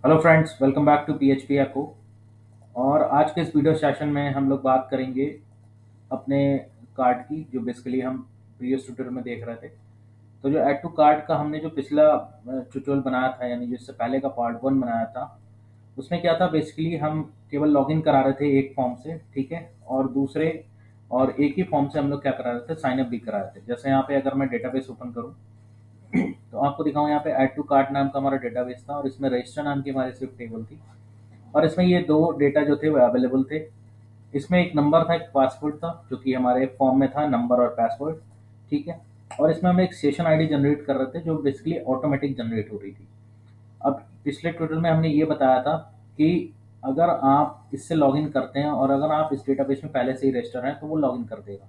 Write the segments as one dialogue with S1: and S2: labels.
S1: Hello friends, welcome back to PHP echo. और आज के इस वीडियो सेशन में हम लोग बात करेंगे अपने कार्ड की, जो बेसिकली हम प्रीवियस ट्यूटोरियल में देख रहे थे। तो जो ऐड टू कार्ड का हमने जो पिछला ट्यूटोरियल बनाया था, यानी जिससे पहले का पार्ट वन बनाया था, उसमें क्या था, बेसिकली हम केवल लॉगिन करा रहे थे एक फॉर्म से, ठीक है। और दूसरे और एक ही फॉर्म से हम लोग क्या करा रहे थे, साइन अप भी करा रहे थे। जैसे यहाँ पे अगर मैं डेटाबेस ओपन करूँ तो आपको दिखाऊँ, यहाँ पे ऐड टू कार्ड नाम का हमारा डेटाबेस था और इसमें रजिस्टर नाम की हमारी सिर्फ टेबल थी। और इसमें ये दो डेटा जो थे वो अवेलेबल थे। इसमें एक नंबर था, एक पासवर्ड था, जो कि हमारे फॉर्म में था, नंबर और पासवर्ड, ठीक है। और इसमें हम एक सेशन आईडी जनरेट कर रहे थे, जो बेसिकली ऑटोमेटिक जनरेट हो रही थी। अब पिछले ट्यूटोरियल में हमने ये बताया था कि अगर आप इससे लॉगिन करते हैं और अगर आप इस डेटाबेस में पहले से ही रजिस्टर हैं तो वो लॉगिन कर देगा।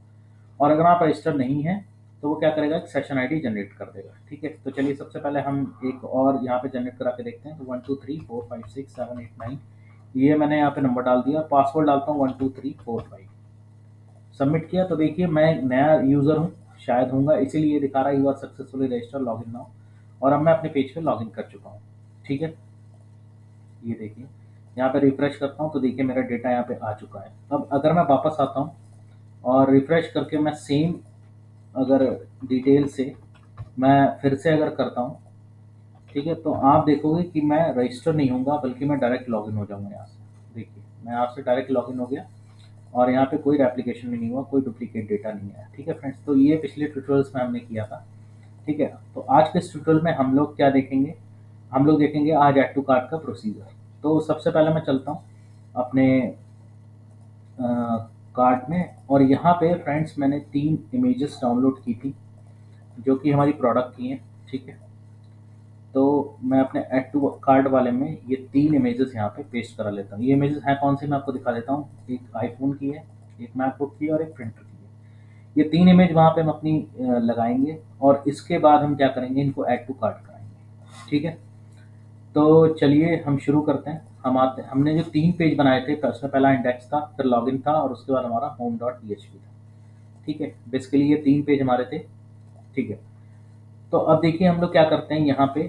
S1: और अगर आप रजिस्टर नहीं हैं तो वो क्या करेगा, एक सेशन आईडी जनरेट कर देगा, ठीक है। तो चलिए सबसे पहले हम एक और यहाँ पे जनरेट करा के देखते हैं। तो 1 2 3 4 5 6 7 8 9, ये मैंने यहाँ पे नंबर डाल दिया, पासवर्ड डालता हूँ 1 2 3 4 5। सबमिट किया तो देखिए मैं नया यूज़र हूँ, शायद होऊंगा, इसीलिए ये दिखा रहा है you are successfully register login now. और अब मैं अपने पेज पे लॉगिन कर चुका हूँ, ठीक है। ये देखिए, यहाँ पे रिफ्रेश करता हूँ तो देखिए मेरा डेटा यहाँ पे आ चुका है। अब अगर मैं वापस आता हूँ और रिफ्रेश करके मैं सेम अगर डिटेल से मैं फिर से अगर करता हूँ, ठीक है, तो आप देखोगे कि मैं रजिस्टर नहीं होऊंगा, बल्कि मैं डायरेक्ट लॉगिन हो जाऊंगा यहाँ से। देखिए मैं आपसे डायरेक्ट लॉगिन हो गया और यहाँ पे कोई रेप्लिकेशन भी नहीं हुआ, कोई डुप्लीकेट डेटा नहीं आया, ठीक है फ्रेंड्स। तो ये पिछले ट्यूटोरियल्स में हमने किया था, ठीक है। तो आज के इस ट्यूटोरियल में हम लोग क्या देखेंगे, हम लोग देखेंगे आज ऐड टू कार्ट का प्रोसीजर। तो सबसे पहले मैं चलता हूँ अपने कार्ट में, और यहाँ पे फ्रेंड्स मैंने 3 इमेजेस डाउनलोड की थी, जो कि हमारी प्रोडक्ट की हैं, ठीक है। तो मैं अपने ऐड टू कार्ट वाले में ये 3 इमेजेस यहाँ पे पेस्ट करा लेता हूँ। ये इमेजेस हैं कौन सी, मैं आपको दिखा देता हूँ। एक आईफोन की है, एक मैकबुक की है और एक प्रिंटर की है। ये 3 इमेज वहाँ पे हम अपनी लगाएंगे और इसके बाद हम क्या करेंगे, इनको ऐड टू कार्ट कराएंगे, ठीक है। तो चलिए हम शुरू करते हैं। हमने जो 3 पेज बनाए थे, उसमें पहला इंडेक्स था, फिर लॉगिन था और उसके बाद हमारा होम डॉट पी था, ठीक है। बेसिकली ये 3 पेज हमारे थे, ठीक है। तो अब देखिए हम लोग क्या करते हैं, यहाँ पे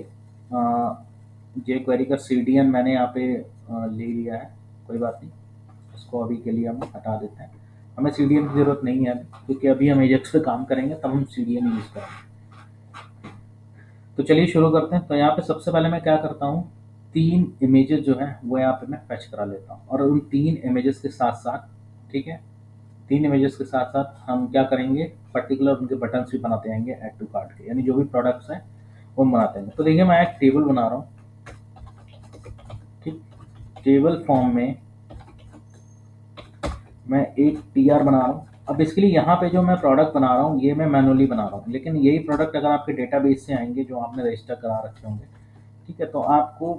S1: जे क्वेरी का सीडीएन मैंने यहाँ पे ले लिया है, कोई बात नहीं, इसको अभी के लिए हम हटा देते हैं। हमें सीडीएन की ज़रूरत नहीं है अभी, क्योंकि अभी हम एजेक्स पे काम करेंगे तब हम सीडीएन यूज़ करेंगे। तो चलिए शुरू करते हैं। तो यहाँ पे सबसे पहले मैं क्या करता हूँ, 3 इमेजेस जो हैं वो यहाँ पे मैं फैच करा लेता हूँ, और उन 3 इमेजेस के साथ साथ, ठीक है, 3 इमेजेस के साथ साथ हम क्या करेंगे, पर्टिकुलर उनके बटन्स भी बनाते जाएंगे ऐड टू कार्ट के, यानी जो भी प्रोडक्ट्स हैं वो हम बनाते हैं। तो देखिए मैं एक टेबल बना रहा हूँ, ठीक। टेबल फॉर्म में मैं एक टी आर बना रहा हूँ। अब बेसिकली यहाँ पे जो मैं प्रोडक्ट बना रहा हूँ ये मैं मैनुअली बना रहा हूँ, लेकिन यही प्रोडक्ट अगर आपके डेटाबेस से आएंगे जो आपने रजिस्टर करा रखे होंगे, ठीक है, तो आपको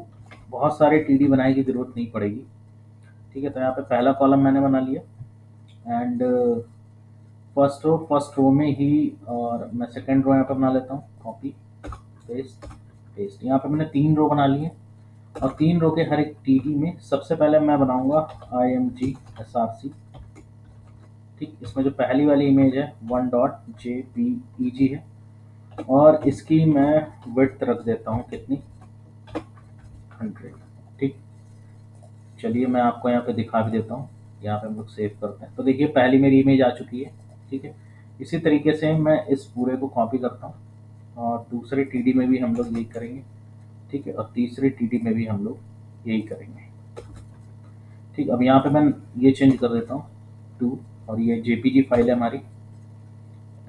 S1: बहुत सारे टी डी बनाने की ज़रूरत नहीं पड़ेगी, ठीक है। तो यहाँ पे पहला कॉलम मैंने बना लिया, एंड फर्स्ट रो में ही, और मैं सेकेंड रो यहाँ पे बना लेता हूँ, कॉपी पेस्ट पेस्ट। यहाँ पे मैंने 3 रो बना लिए, और 3 रो के हर एक टी डी में सबसे पहले मैं बनाऊंगा IMG SRC, ठीक। इसमें जो पहली वाली इमेज है 1.jpeg है, और इसकी मैं विड्थ रख देता हूँ कितनी, 100, ठीक। चलिए मैं आपको यहाँ पे दिखा भी देता हूँ। यहाँ पे हम लोग सेव करते हैं तो देखिए पहली मेरी इमेज आ चुकी है, ठीक है। इसी तरीके से मैं इस पूरे को कॉपी करता हूँ, और दूसरे टीडी में भी हम लोग यही करेंगे, ठीक है, और तीसरे टीडी में भी हम लोग यही करेंगे, ठीक। अब यहाँ पे मैं ये चेंज कर देता हूँ 2, और ये जेपीजी फाइल है हमारी।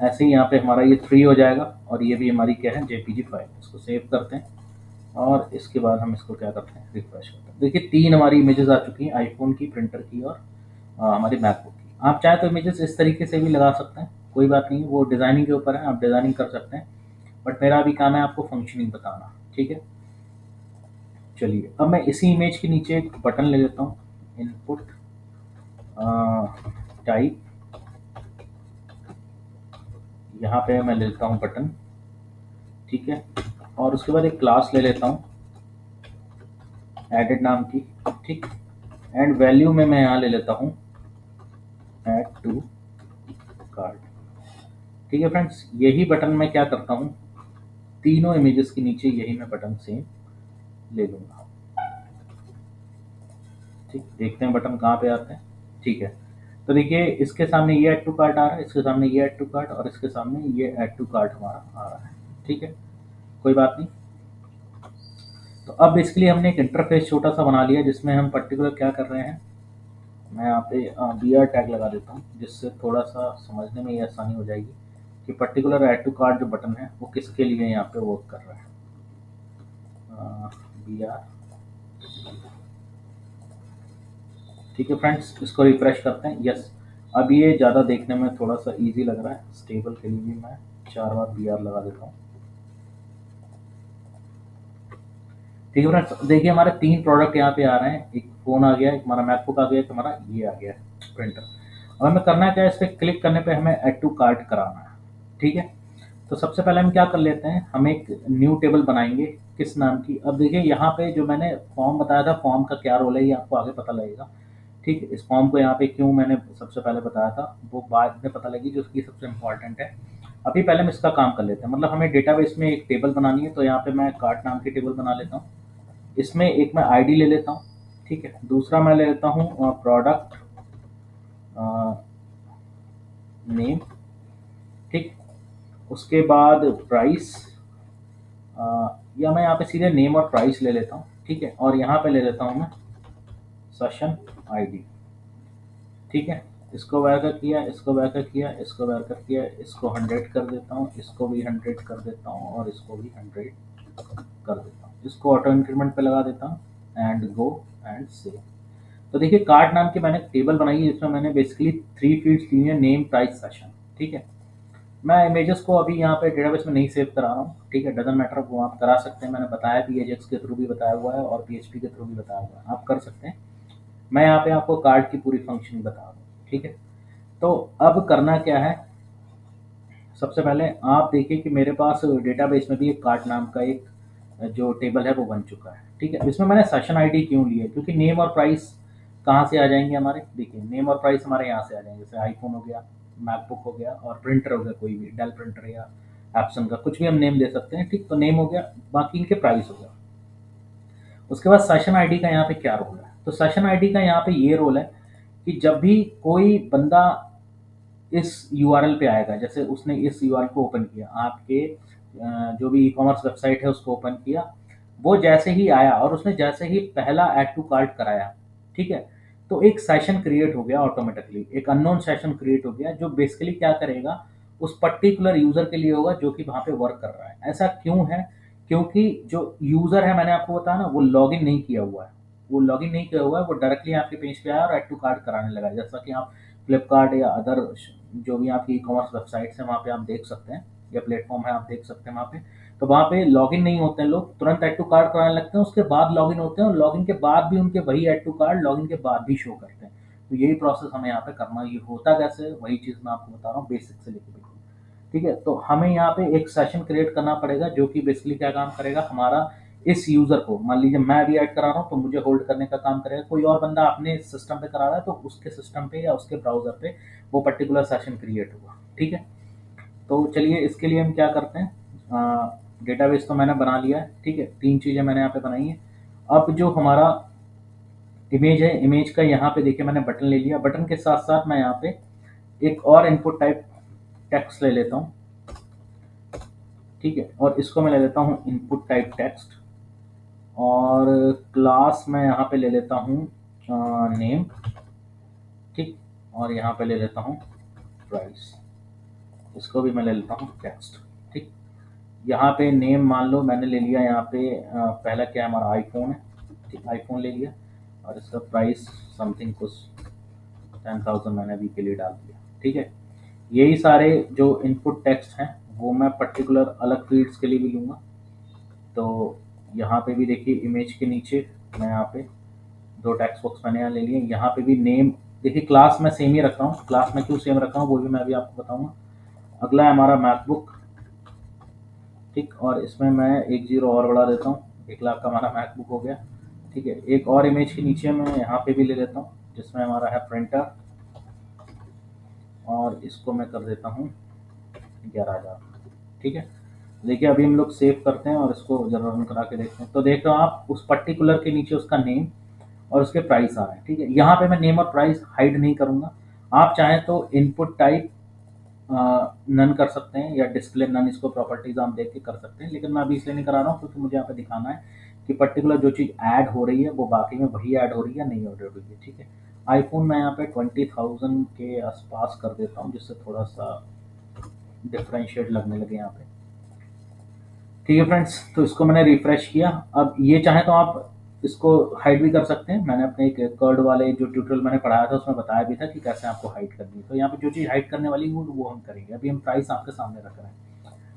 S1: ऐसे ही यहाँ पे हमारा ये 3 हो जाएगा, और ये भी हमारी क्या है, जेपीजी फाइल। इसको सेव करते हैं और इसके बाद हम इसको क्या करते हैं, रिफ्रेश करते हैं। देखिए 3 हमारी इमेजेस आ चुकी हैं, आईफोन की, प्रिंटर की और हमारी मैकबुक की। आप चाहे तो इमेजेस इस तरीके से भी लगा सकते हैं, कोई बात नहीं, वो डिज़ाइनिंग के ऊपर है, आप डिज़ाइनिंग कर सकते हैं, बट मेरा अभी काम है आपको फंक्शनिंग बताना, ठीक है। चलिए अब मैं इसी इमेज के नीचे एक बटन ले लेता हूँ, इनपुट टाइप, यहाँ पे मैं लेता हूँ बटन, ठीक है। और उसके बाद एक क्लास ले लेता हूँ एडेड नाम की, ठीक। एंड वैल्यू में मैं यहाँ ले लेता हूँ ऐड टू कार्ड, ठीक है फ्रेंड्स। यही बटन मैं क्या करता हूँ, तीनों इमेजेस के नीचे यही मैं बटन सेम ले लूँगा, ठीक, देखते हैं बटन कहाँ पे आते हैं। ठीक है, तो देखिए इसके सामने ये ऐड टू कार्ट आ रहा है, इसके सामने ये ऐड टू कार्ट और इसके सामने ये ऐड टू कार्ट हमारा आ रहा है। ठीक है, कोई बात नहीं। तो अब बेसिकली हमने एक इंटरफेस छोटा सा बना लिया जिसमें हम पर्टिकुलर क्या कर रहे हैं। मैं यहाँ पे बी आर टैग लगा देता हूँ जिससे थोड़ा सा समझने में ये आसानी हो जाएगी कि पर्टिकुलर ऐड टू कार्ट जो बटन है वो किसके लिए यहाँ पे वर्क कर रहा है। बी आर, ठीक है फ्रेंड्स, इसको रिफ्रेश करते हैं। यस, अब ये ज़्यादा देखने में थोड़ा सा इजी लग रहा है। स्टेबल के लिए भी मैं 4 बार बी आर लगा देता हूँ। ठीक है फ्रेंड्स, देखिए हमारे 3 प्रोडक्ट यहाँ पे आ रहे हैं। एक फ़ोन आ गया, एक हमारा मैकबुक आ गया, एक हमारा ये आ गया प्रिंटर। अब हमें करना क्या है, इस पर क्लिक करने पे हमें ऐड टू कार्ट कराना है। ठीक है, तो सबसे पहले हम क्या कर लेते हैं, हम एक न्यू टेबल बनाएंगे। किस नाम की, अब देखिए यहाँ पे जो मैंने फॉर्म बताया था, फॉर्म का क्या रोल है ये आपको आगे पता लगेगा। ठीक है, इस फॉर्म को यहाँ पे क्यों मैंने सबसे पहले बताया था वो बाद में पता लगी, जो उसकी सबसे इम्पोर्टेंट है। अभी पहले हम इसका काम कर लेते हैं। मतलब हमें डेटाबेस में एक टेबल बनानी है, तो यहाँ पे मैं कार्ट नाम की टेबल बना लेता हूँ। इसमें एक मैं आईडी ले लेता हूँ। ठीक है, दूसरा मैं ले लेता हूँ प्रोडक्ट नेम। ठीक, उसके बाद प्राइस, या मैं यहाँ पे सीधे नेम और प्राइस ले लेता हूँ। ठीक है, और यहाँ पे ले लेता हूँ मैं सेशन आईडी। ठीक है, इसको वर्कर किया, इसको वर्कर किया, इसको वर्कर किया, इसको 100 कर देता हूँ, इसको भी 100 कर देता हूँ और इसको भी 100 कर देता हूँ। इसको ऑटो इंक्रीमेंट पे लगा देता हूँ एंड गो एंड सेव। तो देखिए कार्ड नाम की मैंने टेबल बनाई है जिसमें मैंने बेसिकली 3 फील्ड्स ली हैं, नेम प्राइस सेशन। ठीक है, मैं इमेजेस को अभी यहाँ पे डेटाबेस में नहीं सेव करा रहा हूँ। ठीक है, डजंट मैटर, वो आप करा सकते हैं। मैंने बताया भी एजेक्स के थ्रू भी बताया हुआ है और पीएचपी के थ्रू भी बताया हुआ है, आप कर सकते हैं। मैं यहाँ पे आपको कार्ड की पूरी फंक्शन बता रहा हूँ। ठीक है, तो अब करना क्या है, सबसे पहले आप देखिए कि मेरे पास डेटाबेस में भी एक कार्ड नाम का एक जो टेबल है वो बन चुका है। ठीक है, इसमें मैंने सेशन आईडी क्यों ली है, क्योंकि नेम और प्राइस कहाँ से आ जाएंगे हमारे, देखिए नेम और प्राइस हमारे यहाँ से आ जाएंगे। जैसे आईफोन हो गया, मैकबुक हो गया और प्रिंटर हो गया, कोई भी डेल प्रिंटर या एप्सन का कुछ भी हम नेम दे सकते हैं। ठीक, तो नेम हो गया, बाकी इनके प्राइस हो गया। उसके बाद सेशन आईडी का यहाँ पे क्या रोल है, तो सेशन आईडी का यहाँ पे ये रोल है कि जब भी कोई बंदा इस यूआरएल पे आएगा, जैसे उसने इस यूआरएल को ओपन किया, आपके जो भी ई कॉमर्स वेबसाइट है उसको ओपन किया, वो जैसे ही आया और उसने जैसे ही पहला ऐड टू कार्ट कराया, ठीक है, तो एक सेशन क्रिएट हो गया ऑटोमेटिकली, एक अननोन सेशन क्रिएट हो गया जो बेसिकली क्या करेगा, उस पर्टिकुलर यूजर के लिए होगा जो कि वहां पे वर्क कर रहा है। ऐसा क्यों है, क्योंकि जो यूजर है, मैंने आपको बताया ना, वो लॉगिन नहीं किया हुआ है। वो लॉगिन नहीं किया हुआ है, वो डायरेक्टली आपके पेज पे आया और ऐड टू कार्ट कराने लगा। जैसा कि आप फ्लिपकार्ट या अदर जो भी आपकी ई कॉमर्स वेबसाइट्स हैं वहाँ पे आप देख सकते हैं, या प्लेटफॉर्म है आप देख सकते हैं वहाँ पे। तो वहाँ पे लॉगिन नहीं होते हैं लोग, तुरंत ऐड टू कार्ट कराने लगते हैं, उसके बाद लॉगिन होते हैं और लॉगिन के बाद भी उनके वही ऐड टू कार्ट लॉगिन के बाद भी शो करते हैं। तो यही प्रोसेस हमें यहाँ पे करना है। ये होता कैसे, वही चीज़ मैं आपको बता रहा हूँ बेसिक से लेकर बिल्कुल। ठीक है, तो हमें यहाँ पे एक सेशन क्रिएट करना पड़ेगा जो कि बेसिकली क्या काम करेगा, हमारा इस यूजर को, मान लीजिए मैं अभी ऐड करा रहा हूँ तो मुझे होल्ड करने का काम करेगा। कोई और बंदा अपने सिस्टम पे करा रहा है तो उसके सिस्टम पे या उसके ब्राउजर पे वो पर्टिकुलर सेशन क्रिएट होगा। ठीक है, तो चलिए इसके लिए हम क्या करते हैं, डेटाबेस तो मैंने बना लिया है। ठीक है, 3 चीज़ें मैंने यहाँ पे बनाई है। अब जो हमारा इमेज है, इमेज का यहाँ पे देखिए मैंने बटन ले लिया। बटन के साथ साथ मैं यहाँ पे एक और इनपुट टाइप टेक्स्ट ले लेता हूँ। ठीक है, और इसको मैं ले लेता हूँ इनपुट टाइप टेक्स्ट, और क्लास मैं यहाँ पे ले लेता हूँ नेम। ठीक, और यहाँ पे ले लेता हूँ प्राइस, इसको भी मैं ले लेता हूँ टेक्स्ट। ठीक, यहाँ पे नेम मान लो मैंने ले लिया, यहाँ पे पहला क्या है हमारा आईफोन है। ठीक, आईफोन ले लिया और इसका प्राइस समथिंग कुछ 10,000 मैंने अभी के लिए डाल दिया। ठीक है, यही सारे जो इनपुट टेक्स्ट हैं वो मैं पर्टिकुलर अलग फील्ड्स के लिए भी लूँगा। तो यहाँ पे भी देखिए इमेज के नीचे मैं यहाँ पे 2 टेक्स्ट बॉक्स मैंने यहाँ ले लिए। यहाँ पे भी नेम, देखिए क्लास मैं सेम ही रख रहा हूँ। क्लास में क्यों सेम रखा हूँ वो भी मैं अभी आपको बताऊँगा। अगला है हमारा मैकबुक। ठीक, और इसमें मैं एक जीरो और बढ़ा देता हूँ, 1 लाख का हमारा मैकबुक हो गया। ठीक है, एक और इमेज के नीचे मैं यहाँ पे भी ले लेता हूँ जिसमें हमारा है प्रिंटर, और इसको मैं कर देता हूँ 11,000। ठीक है, देखिए अभी हम लोग सेव करते हैं और इसको जरा रन करा के देखते हैं। तो देख रहे हो आप, उस पर्टिकुलर के नीचे उसका नेम और उसके प्राइस आ रहे हैं। ठीक है, यहाँ पे मैं नेम और प्राइस हाइड नहीं करूँगा। आप चाहें तो इनपुट टाइप नन कर सकते हैं या डिस्प्ले नन, इसको प्रॉपर्टीज आप देख के कर सकते हैं, लेकिन मैं अभी इसलिए नहीं करा रहा हूँ क्योंकि मुझे यहाँ पे दिखाना है कि पर्टिकुलर जो चीज़ ऐड हो रही है वो बाकी में वही ऐड हो रही है या नहीं हो रही है। ठीक है, आईफोन मैं यहाँ पे 20,000 के आसपास कर देता हूँ, जिससे थोड़ा सा डिफरेंशिएट लगने लगे यहाँ पे। ठीक है फ्रेंड्स, तो इसको मैंने रिफ्रेश किया। अब ये चाहे तो आप इसको हाइड भी कर सकते हैं। मैंने अपने एक कर्ड वाले जो ट्यूटोरियल मैंने पढ़ाया था उसमें बताया भी था कि कैसे आपको हाइड करनी है। तो यहाँ पे जो चीज़ हाइड करने वाली है वो हम करेंगे। अभी हम प्राइस आपके सामने रख रहे हैं,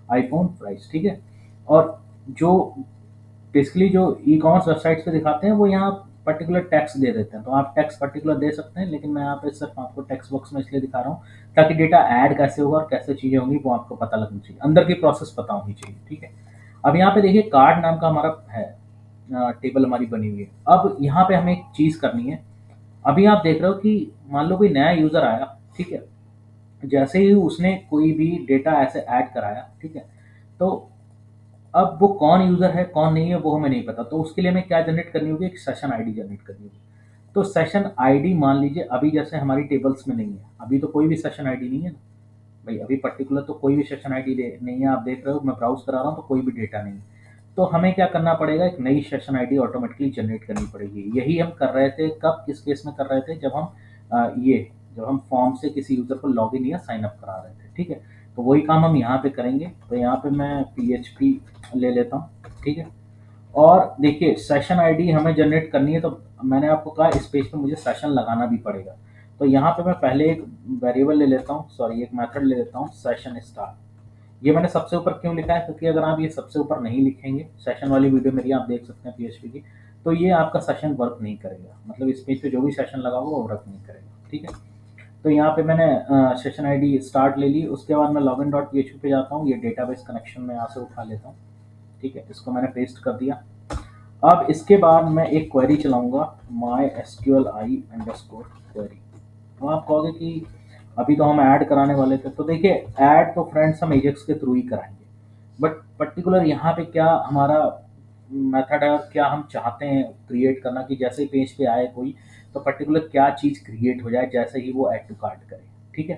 S1: आईफोन प्राइस। ठीक है, और जो बेसिकली जो ई कॉमर्स वेबसाइट्स पे दिखाते हैं वो यहाँ पर्टिकुलर टैक्स दे देते हैं, तो आप टैक्स पर्टिकुलर दे सकते हैं, लेकिन मैं यहाँ पे सिर्फ आपको टैक्स बॉक्स में इसलिए दिखा रहा हूँ ताकि डेटा ऐड कैसे होगा और कैसे चीज़ें होंगी वो आपको पता लगनी चाहिए, अंदर की प्रोसेस पता होनी चाहिए। ठीक है, अब यहाँ पे देखिए कार्ड नाम का हमारा है, टेबल हमारी बनी हुई है। अब यहाँ पे हमें एक चीज़ करनी है। अभी आप देख रहे हो कि मान लो कोई नया यूज़र आया, ठीक है, जैसे ही उसने कोई भी डेटा ऐसे ऐड कराया, ठीक है, तो अब वो कौन यूज़र है कौन नहीं है वो हमें नहीं पता, तो उसके लिए हमें क्या जनरेट करनी होगी, एक सेशन आईडी जनरेट करनी होगी। तो सेशन आईडी मान लीजिए अभी जैसे हमारी टेबल्स में नहीं है, अभी तो कोई भी सेशन आईडी नहीं है ना भाई, अभी पर्टिकुलर तो कोई भी सेशन आईडी नहीं है। आप देख रहे हो मैं ब्राउज करा रहा हूँ तो कोई भी डेटा नहीं है। तो हमें क्या करना पड़ेगा, एक नई सेशन आईडी ऑटोमेटिकली जनरेट करनी पड़ेगी। यही हम कर रहे थे, कब किस केस में कर रहे थे, जब हम जब हम फॉर्म से किसी यूज़र को लॉगिन या साइन अप करा रहे थे। ठीक है, तो वही काम हम यहाँ पे करेंगे। तो यहाँ पे मैं PHP ले लेता हूँ। ठीक है, और देखिए सेशन आईडी हमें जनरेट करनी है, तो मैंने आपको कहा इस पेज पे मुझे सेशन लगाना भी पड़ेगा। तो यहाँ पे मैं पहले एक वेरिएबल ले लेता हूँ, सॉरी एक मेथड ले लेता हूँ, सेशन स्टार्ट। ये मैंने सबसे ऊपर क्यों लिखा है, क्योंकि अगर आप ये सबसे ऊपर नहीं लिखेंगे, सेशन वाली वीडियो मेरी आप देख सकते हैं PHP की, तो ये आपका सेशन वर्क नहीं करेगा। मतलब इस पेज पे जो भी सेशन लगा होगा वो वर्क नहीं करेगा। ठीक है, तो यहाँ पे मैंने सेशन आईडी स्टार्ट ले ली। उसके बाद मैं लॉगिन डॉट PHP पे जाता हूँ, ये डेटाबेस कनेक्शन में यहाँ से उठा लेता हूँ। ठीक है, इसको मैंने पेस्ट कर दिया। अब इसके बाद मैं एक क्वेरी चलाऊंगा, MySQLi अंडरस्कोर क्वेरी। तो आप कहोगे कि अभी तो हम ऐड कराने वाले थे, तो देखिए ऐड तो फ्रेंड्स हम एजेक्स के थ्रू ही कराएंगे, बट पर्टिकुलर यहाँ पे क्या हमारा मेथड है और क्या हम चाहते हैं क्रिएट करना, कि जैसे ही पेज पे आए कोई तो पर्टिकुलर क्या चीज़ क्रिएट हो जाए जैसे ही वो ऐड टू कार्ट करे। ठीक है,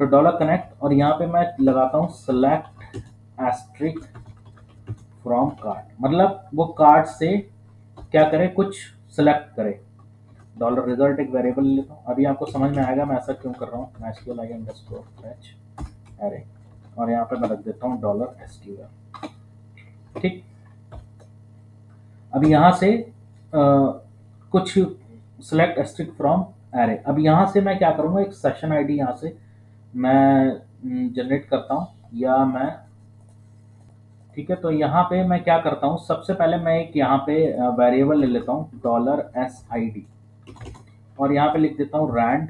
S1: तो डॉलर कनेक्ट और यहाँ पे मैं लगाता हूँ सेलेक्ट एस्ट्रिक फ्रॉम कार्ट, मतलब वो कार्ट से क्या करे, कुछ सेलेक्ट करे। डॉलर रिजल्ट एक वेरिएबल ले लेता हूँ। अभी आपको समझ में आएगा मैं ऐसा क्यों कर रहा हूँ। MySQLi अंडरस्कोर फैच अरे, और यहाँ पे मैं रख देता हूँ डॉलर SQL। ठीक, अब यहाँ से कुछ सेलेक्ट एस्ट्रिक फ्रॉम एरे। अब यहाँ से मैं क्या करूँगा, एक सेशन आईडी यहाँ से मैं जनरेट करता हूँ, या मैं ठीक है, तो यहाँ पे मैं क्या करता हूँ, सबसे पहले मैं एक यहाँ पे वेरिएबल ले लेता हूँ डॉलर SID, और यहाँ पे लिख देता हूँ रैंड।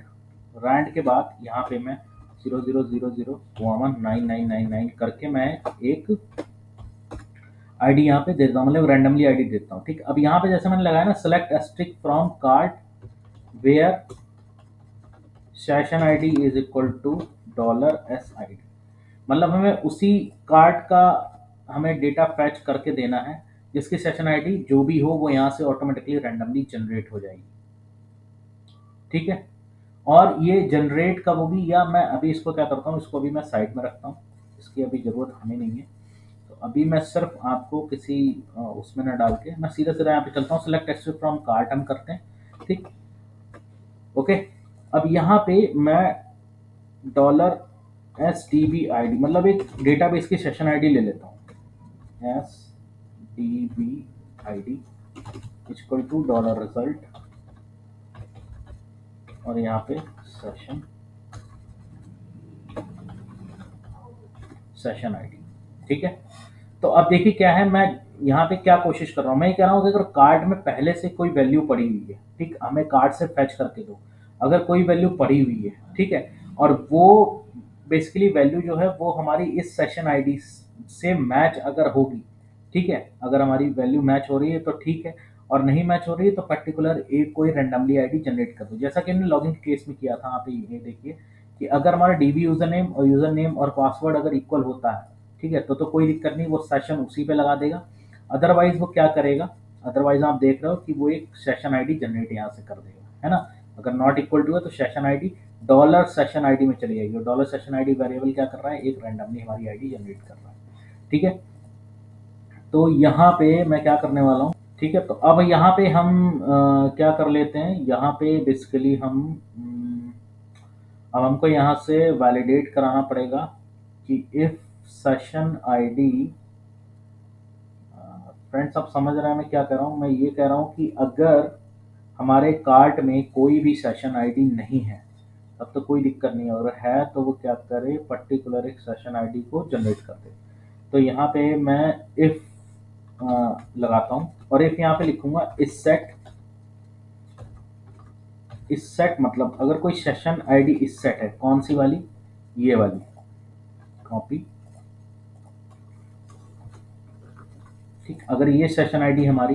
S1: रैंड के बाद यहाँ पे मैं 0000119999 करके मैं एक आईडी यहाँ पे देता हूँ, मतलब रैंडमली आईडी देता हूँ। ठीक, अब यहाँ पे जैसे मैंने लगाया ना select asterisk from cart where session ID is equal to dollar SID, मतलब हमें उसी कार्ड का हमें डेटा फैच करके देना है जिसकी सेशन आईडी जो भी हो वो यहाँ से ऑटोमेटिकली रैंडमली जनरेट हो जाएगी। ठीक है, और ये जनरेट कब होगी, या मैं अभी इसको क्या करता हूँ, इसको अभी मैं साइड में रखता हूँ, इसकी अभी ज़रूरत हमें नहीं है। तो अभी मैं सिर्फ आपको किसी उसमें ना डाल के मैं सीधा सीधा यहाँ पे चलता हूँ, सेलेक्ट एक्सेस फ्रॉम कार्ट हम करते हैं। ठीक, ओके, अब यहाँ पे मैं डॉलर SDBID, मतलब एक डेटाबेस की सेशन आईडी ले लेता हूँ, SDBID equal to dollar result, और यहाँ पे सेशन आईडी। ठीक है, तो अब देखिए क्या है, मैं यहाँ पे क्या कोशिश कर रहा हूँ, मैं ये कह रहा हूँ कि अगर कार्ड में पहले से कोई वैल्यू पड़ी हुई है, ठीक, हमें कार्ड से फैच करके दो। अगर कोई वैल्यू पड़ी हुई है, ठीक है, और वो बेसिकली वैल्यू जो है वो हमारी इस सेशन आईडी से मैच अगर होगी, ठीक है, अगर हमारी वैल्यू मैच हो रही है तो ठीक है, और नहीं मैच हो रही है तो पर्टिकुलर एक कोई रैंडमली आईडी जनरेट कर दो, जैसा कि हमने लॉगिन के केस में किया था। आप ये देखिए कि अगर हमारा DB यूजर नेम और पासवर्ड अगर इक्वल होता है, ठीक है, तो कोई दिक्कत नहीं, वो सेशन उसी पे लगा देगा। अदरवाइज वो क्या करेगा, अदरवाइज आप देख रहे हो कि वो एक सेशन आईडी जनरेट यहाँ से कर देगा, है ना। अगर नॉट इक्वल टू है तो session ID dollar session ID में चली जाएगी, और डॉलर सेशन आईडी वेरिएबल क्या कर रहा है, एक रैंडमली हमारी आईडी जनरेट कर रहा है, ठीक है। तो यहाँ पे मैं क्या करने वाला हूँ, ठीक है। तो अब यहाँ पे हम क्या कर लेते हैं, यहाँ पे बेसिकली हम अब हमको यहाँ से वैलिडेट कराना पड़ेगा कि इफ सेशन आईडी, फ्रेंड्स आप समझ रहे हैं मैं क्या कह रहा हूँ, मैं ये कह रहा हूँ कि अगर हमारे कार्ट में कोई भी सेशन आईडी नहीं है तब तो कोई दिक्कत नहीं है, और है तो वो क्या करे, पर्टिकुलर एक सेशन आईडी को जनरेट कर दे। तो यहाँ पे मैं इफ लगाता हूँ, और इफ यहाँ पे लिखूंगा इस सेट मतलब अगर कोई सेशन आईडी इस सेट है, कौन सी वाली, ये वाली, कॉपी, ठीक। अगर ये सेशन आईडी हमारी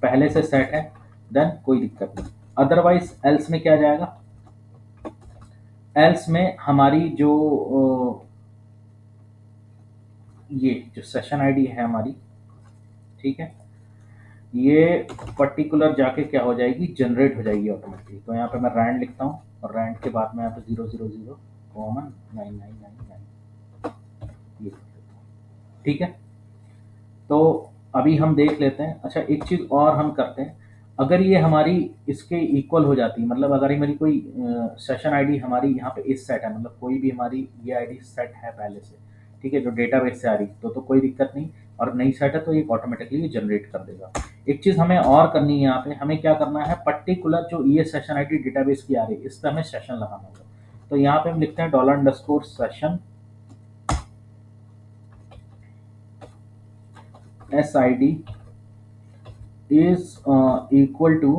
S1: पहले से सेट है देन कोई दिक्कत नहीं। अदरवाइज एल्स में क्या जाएगा, एल्स में हमारी जो ये जो सेशन आईडी है हमारी, ठीक है, ये पर्टिकुलर जाके क्या हो जाएगी, जनरेट हो जाएगी ऑटोमेटिकली। तो यहाँ पे मैं रैंड लिखता हूँ, और रैंड के बाद में यहाँ पे 000 कॉमन 9999 ये कर देता हूँ, ठीक है। तो अभी हम देख लेते हैं। अच्छा एक चीज़ और हम करते हैं, अगर ये हमारी इसके इक्वल हो जाती है, मतलब अगर ये मेरी कोई सेशन आईडी हमारी यहाँ पे इस सेट है, मतलब कोई भी हमारी ये आईडी सेट है पहले से, ठीक है, जो डेटाबेस से आ रही, तो कोई दिक्कत नहीं, और नई सेट है तो ये ऑटोमेटिकली जनरेट कर देगा। एक चीज़ हमें और करनी है, यहाँ पे हमें क्या करना है, पर्टिकुलर जो ये सेशन आईडी डेटाबेस की आ रही है इस पर हमें सेशन लगाना होगा। तो यहाँ पे हम लिखते हैं $_session SID is equal to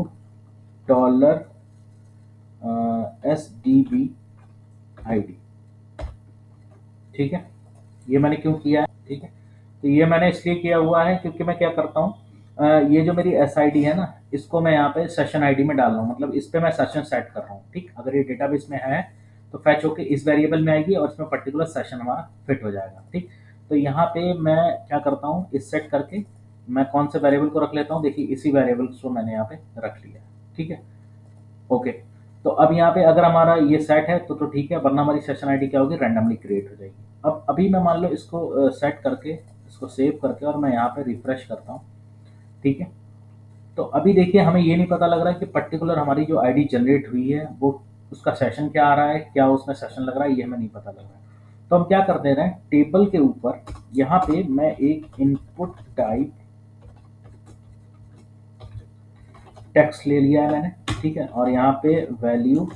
S1: $SDB ID, ठीक है। ये मैंने क्यों किया है, ठीक है, तो ये मैंने इसलिए किया हुआ है क्योंकि मैं क्या करता हूँ, ये जो मेरी SID है ना, इसको मैं यहाँ पे सेशन आईडी में डाल रहा हूँ, मतलब इस पे मैं सेशन सेट कर रहा हूँ, ठीक। अगर ये डेटाबेस में है तो फैच होके इस वेरिएबल में आएगी और इसमें पर्टिकुलर सेशन हमारा फिट हो जाएगा, ठीक। तो यहाँ पे मैं क्या करता हूँ, इस सेट करके मैं कौन से वेरिएबल को रख लेता हूँ, देखिए इसी वेरिएबल को मैंने यहाँ पे रख लिया, ठीक है, ओके। तो अब यहाँ पे अगर हमारा ये सेट है तो ठीक है, वरना हमारी सेशन आईडी क्या होगी, रैंडमली क्रिएट हो जाएगी। अब अभी मैं मान लो इसको सेट करके इसको सेव करके और मैं यहाँ पे रिफ्रेश करता हूँ, ठीक है। तो अभी देखिए हमें ये नहीं पता लग रहा है कि पर्टिकुलर हमारी जो आईडी जनरेट हुई है वो उसका सेशन क्या आ रहा है, क्या उसमें सेशन लग रहा है, ये हमें नहीं पता लग रहा है। तो हम क्या कर दे रहे हैं, टेबल के ऊपर यहाँ पे मैं एक इनपुट टाइप टेक्स्ट ले लिया है मैंने, ठीक है, और यहाँ पे वैल्यू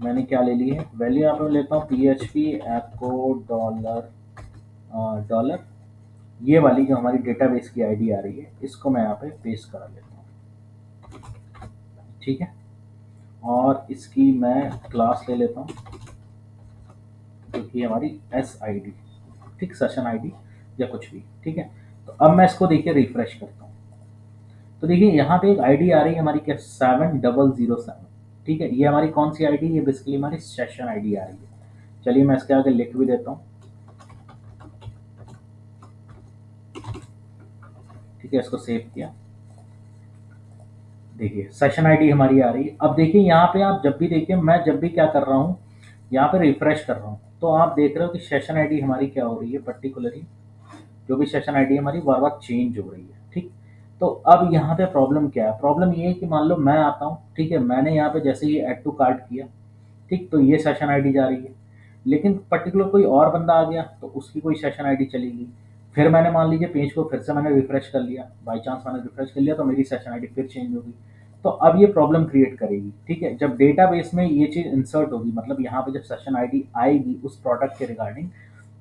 S1: मैंने क्या ले ली है, वैल्यू यहाँ पे लेता हूँ PHP echo $, ये वाली जो हमारी डेटाबेस की आईडी आ रही है इसको मैं यहाँ पे पेस्ट करा लेता हूँ, ठीक है। और इसकी मैं क्लास ले लेता हूँ जो कि हमारी SID, ठीक, सेशन आईडी या कुछ भी, ठीक है। तो अब मैं इसको देखिए रिफ्रेश करता हूँ, तो देखिए यहाँ पे एक आईडी आ रही है हमारी क्या, 7007, ठीक है। ये हमारी कौन सी आईडी, ये बेसिकली हमारी सेशन आईडी आ रही है। चलिए मैं इसके आगे लिख भी देता हूँ, ठीक है, इसको सेव किया, देखिए सेशन आईडी हमारी आ रही है। अब देखिए यहाँ पे आप जब भी देखिए, मैं जब भी क्या कर रहा हूँ, यहाँ पे रिफ्रेश कर रहा हूँ, तो आप देख रहे हो कि सेशन आईडी हमारी क्या हो रही है, पर्टिकुलरली जो भी सेशन आईडी हमारी बार बार चेंज हो रही है, ठीक। तो अब यहाँ पे प्रॉब्लम क्या है, प्रॉब्लम ये है कि मान लो मैं आता हूँ, ठीक है, मैंने यहाँ पे जैसे ही ऐड टू कार्ट किया, ठीक, तो ये सेशन आईडी जा रही है, लेकिन पर्टिकुलर कोई और बंदा आ गया तो उसकी कोई सेशन आईडी चलेगी। फिर मैंने मान लीजिए पेज को फिर से मैंने रिफ्रेश कर लिया, बाई चांस मैंने रिफ्रेश कर लिया तो मेरी सेशन आईडी फिर चेंज होगी। तो अब ये प्रॉब्लम क्रिएट करेगी, ठीक है, जब डेटाबेस में ये चीज़ इंसर्ट होगी, मतलब यहाँ पे जब सेशन आईडी आएगी उस प्रोडक्ट के रिगार्डिंग,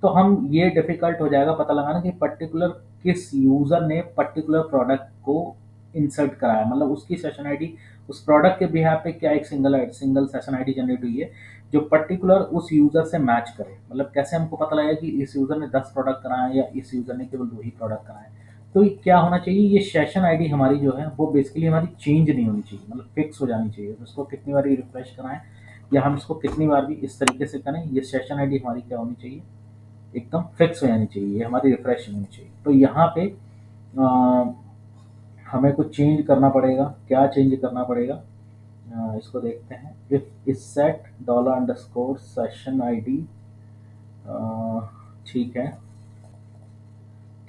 S1: तो हम ये डिफिकल्ट हो जाएगा पता लगाना कि पर्टिकुलर किस यूज़र ने पर्टिकुलर प्रोडक्ट को इंसर्ट कराया, मतलब उसकी सेशन आईडी उस प्रोडक्ट के बिहाफ पे क्या एक सिंगल सेशन आईडी जनरेट हुई है जो पर्टिकुलर उस यूज़र से मैच करे। मतलब कैसे हमको पता लगेगा कि इस यूज़र ने 10 प्रोडक्ट कराए या इस यूज़र ने केवल 2 ही प्रोडक्ट कराए। तो ये क्या होना चाहिए, ये सेशन आईडी हमारी जो है वो बेसिकली हमारी चेंज नहीं होनी चाहिए, मतलब फिक्स हो जानी चाहिए। तो इसको कितनी बार रिफ्रेश कराएं या हम इसको कितनी बार भी इस तरीके से करें, ये सेशन आईडी हमारी क्या होनी चाहिए, एकदम फिक्स हो जानी चाहिए, ये हमारी रिफ्रेश नहीं होनी चाहिए। तो यहाँ पे हमें कुछ चेंज करना पड़ेगा। क्या चेंज करना पड़ेगा, इसको देखते हैं। इफ इस set dollar underscore session ID, ठीक है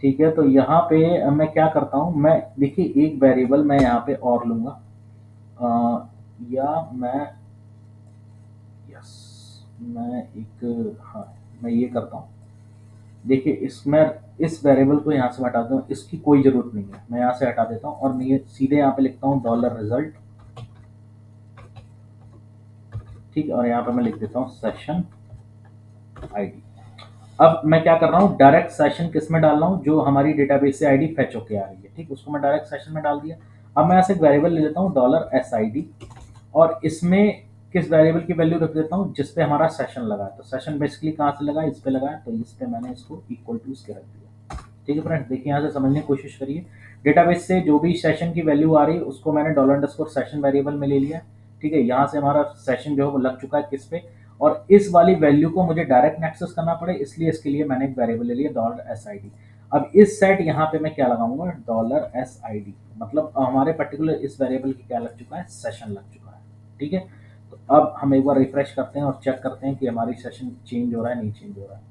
S1: ठीक है। तो यहाँ पे मैं क्या करता हूँ, मैं देखिए एक वेरिएबल मैं यहाँ पे और लूँगा, या मैं, यस, मैं एक, हाँ, मैं ये करता हूँ। देखिए इसमें इस वेरिएबल को यहाँ से हटा दूँ, इसकी कोई ज़रूरत नहीं है, मैं यहाँ से हटा देता हूँ और मैं ये सीधे यहाँ पे लिखता हूँ डॉलर रिजल्ट, ठीक है। और यहाँ पे मैं लिख देता हूँ सेशन आईडी। अब मैं क्या कर रहा हूँ, डायरेक्ट सेशन किस में डाल रहा हूँ, जो हमारी डेटाबेस से आईडी फेच होके आ रही है, ठीक, उसको मैं डायरेक्ट सेशन में डाल दिया। अब मैं यहाँ से एक वेरिएबल ले लेता हूँ डॉलर एस आई डी, और इसमें किस वेरिएबल की वैल्यू रख देता हूँ, जिस पे हमारा सेशन लगा है। तो सेशन बेसिकली कहाँ से लगा है, इस पे लगा है, तो इस पे मैंने इसको इक्वल टू इसके रख दिया। ठीक है फ्रेंड्स, देखिए यहाँ से समझने की कोशिश करिए। डेटाबेस से जो भी सेशन की वैल्यू आ रही है उसको मैंने डॉलर अंडरस्कोर सेशन वेरिएबल में ले लिया। ठीक है, यहाँ से हमारा सेशन जो है वो लग चुका है किस पे, और इस वाली वैल्यू को मुझे डायरेक्ट एक्सेस करना पड़े, इसलिए इसके लिए मैंने एक वेरिएबल ले लिया डॉलर एस आई डी। अब इस सेट यहाँ पे मैं क्या लगाऊंगा, डॉलर एस आई डी, मतलब हमारे पर्टिकुलर इस वेरिएबल की क्या लग चुका है, सेशन लग चुका है। ठीक है, तो अब हम एक बार रिफ्रेश करते हैं और चेक करते हैं कि हमारी सेशन चेंज हो रहा है नहीं चेंज हो रहा है।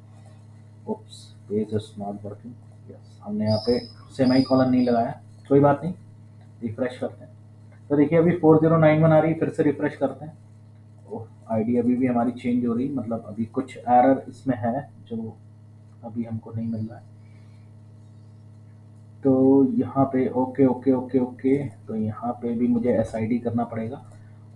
S1: Oops, page is not working. Yes, हमने यहाँ पे सेमी कॉलन नहीं लगाया, कोई बात नहीं, रिफ्रेश करते हैं। तो देखिए अभी 4091 आ रही है, फिर से रिफ्रेश करते हैं। ओह, आईडी अभी भी हमारी चेंज हो रही, मतलब अभी कुछ एरर इसमें है जो अभी हमको नहीं मिल रहा है। तो यहाँ पे ओके ओके ओके ओके, तो यहाँ पे भी मुझे एस आई डी करना पड़ेगा,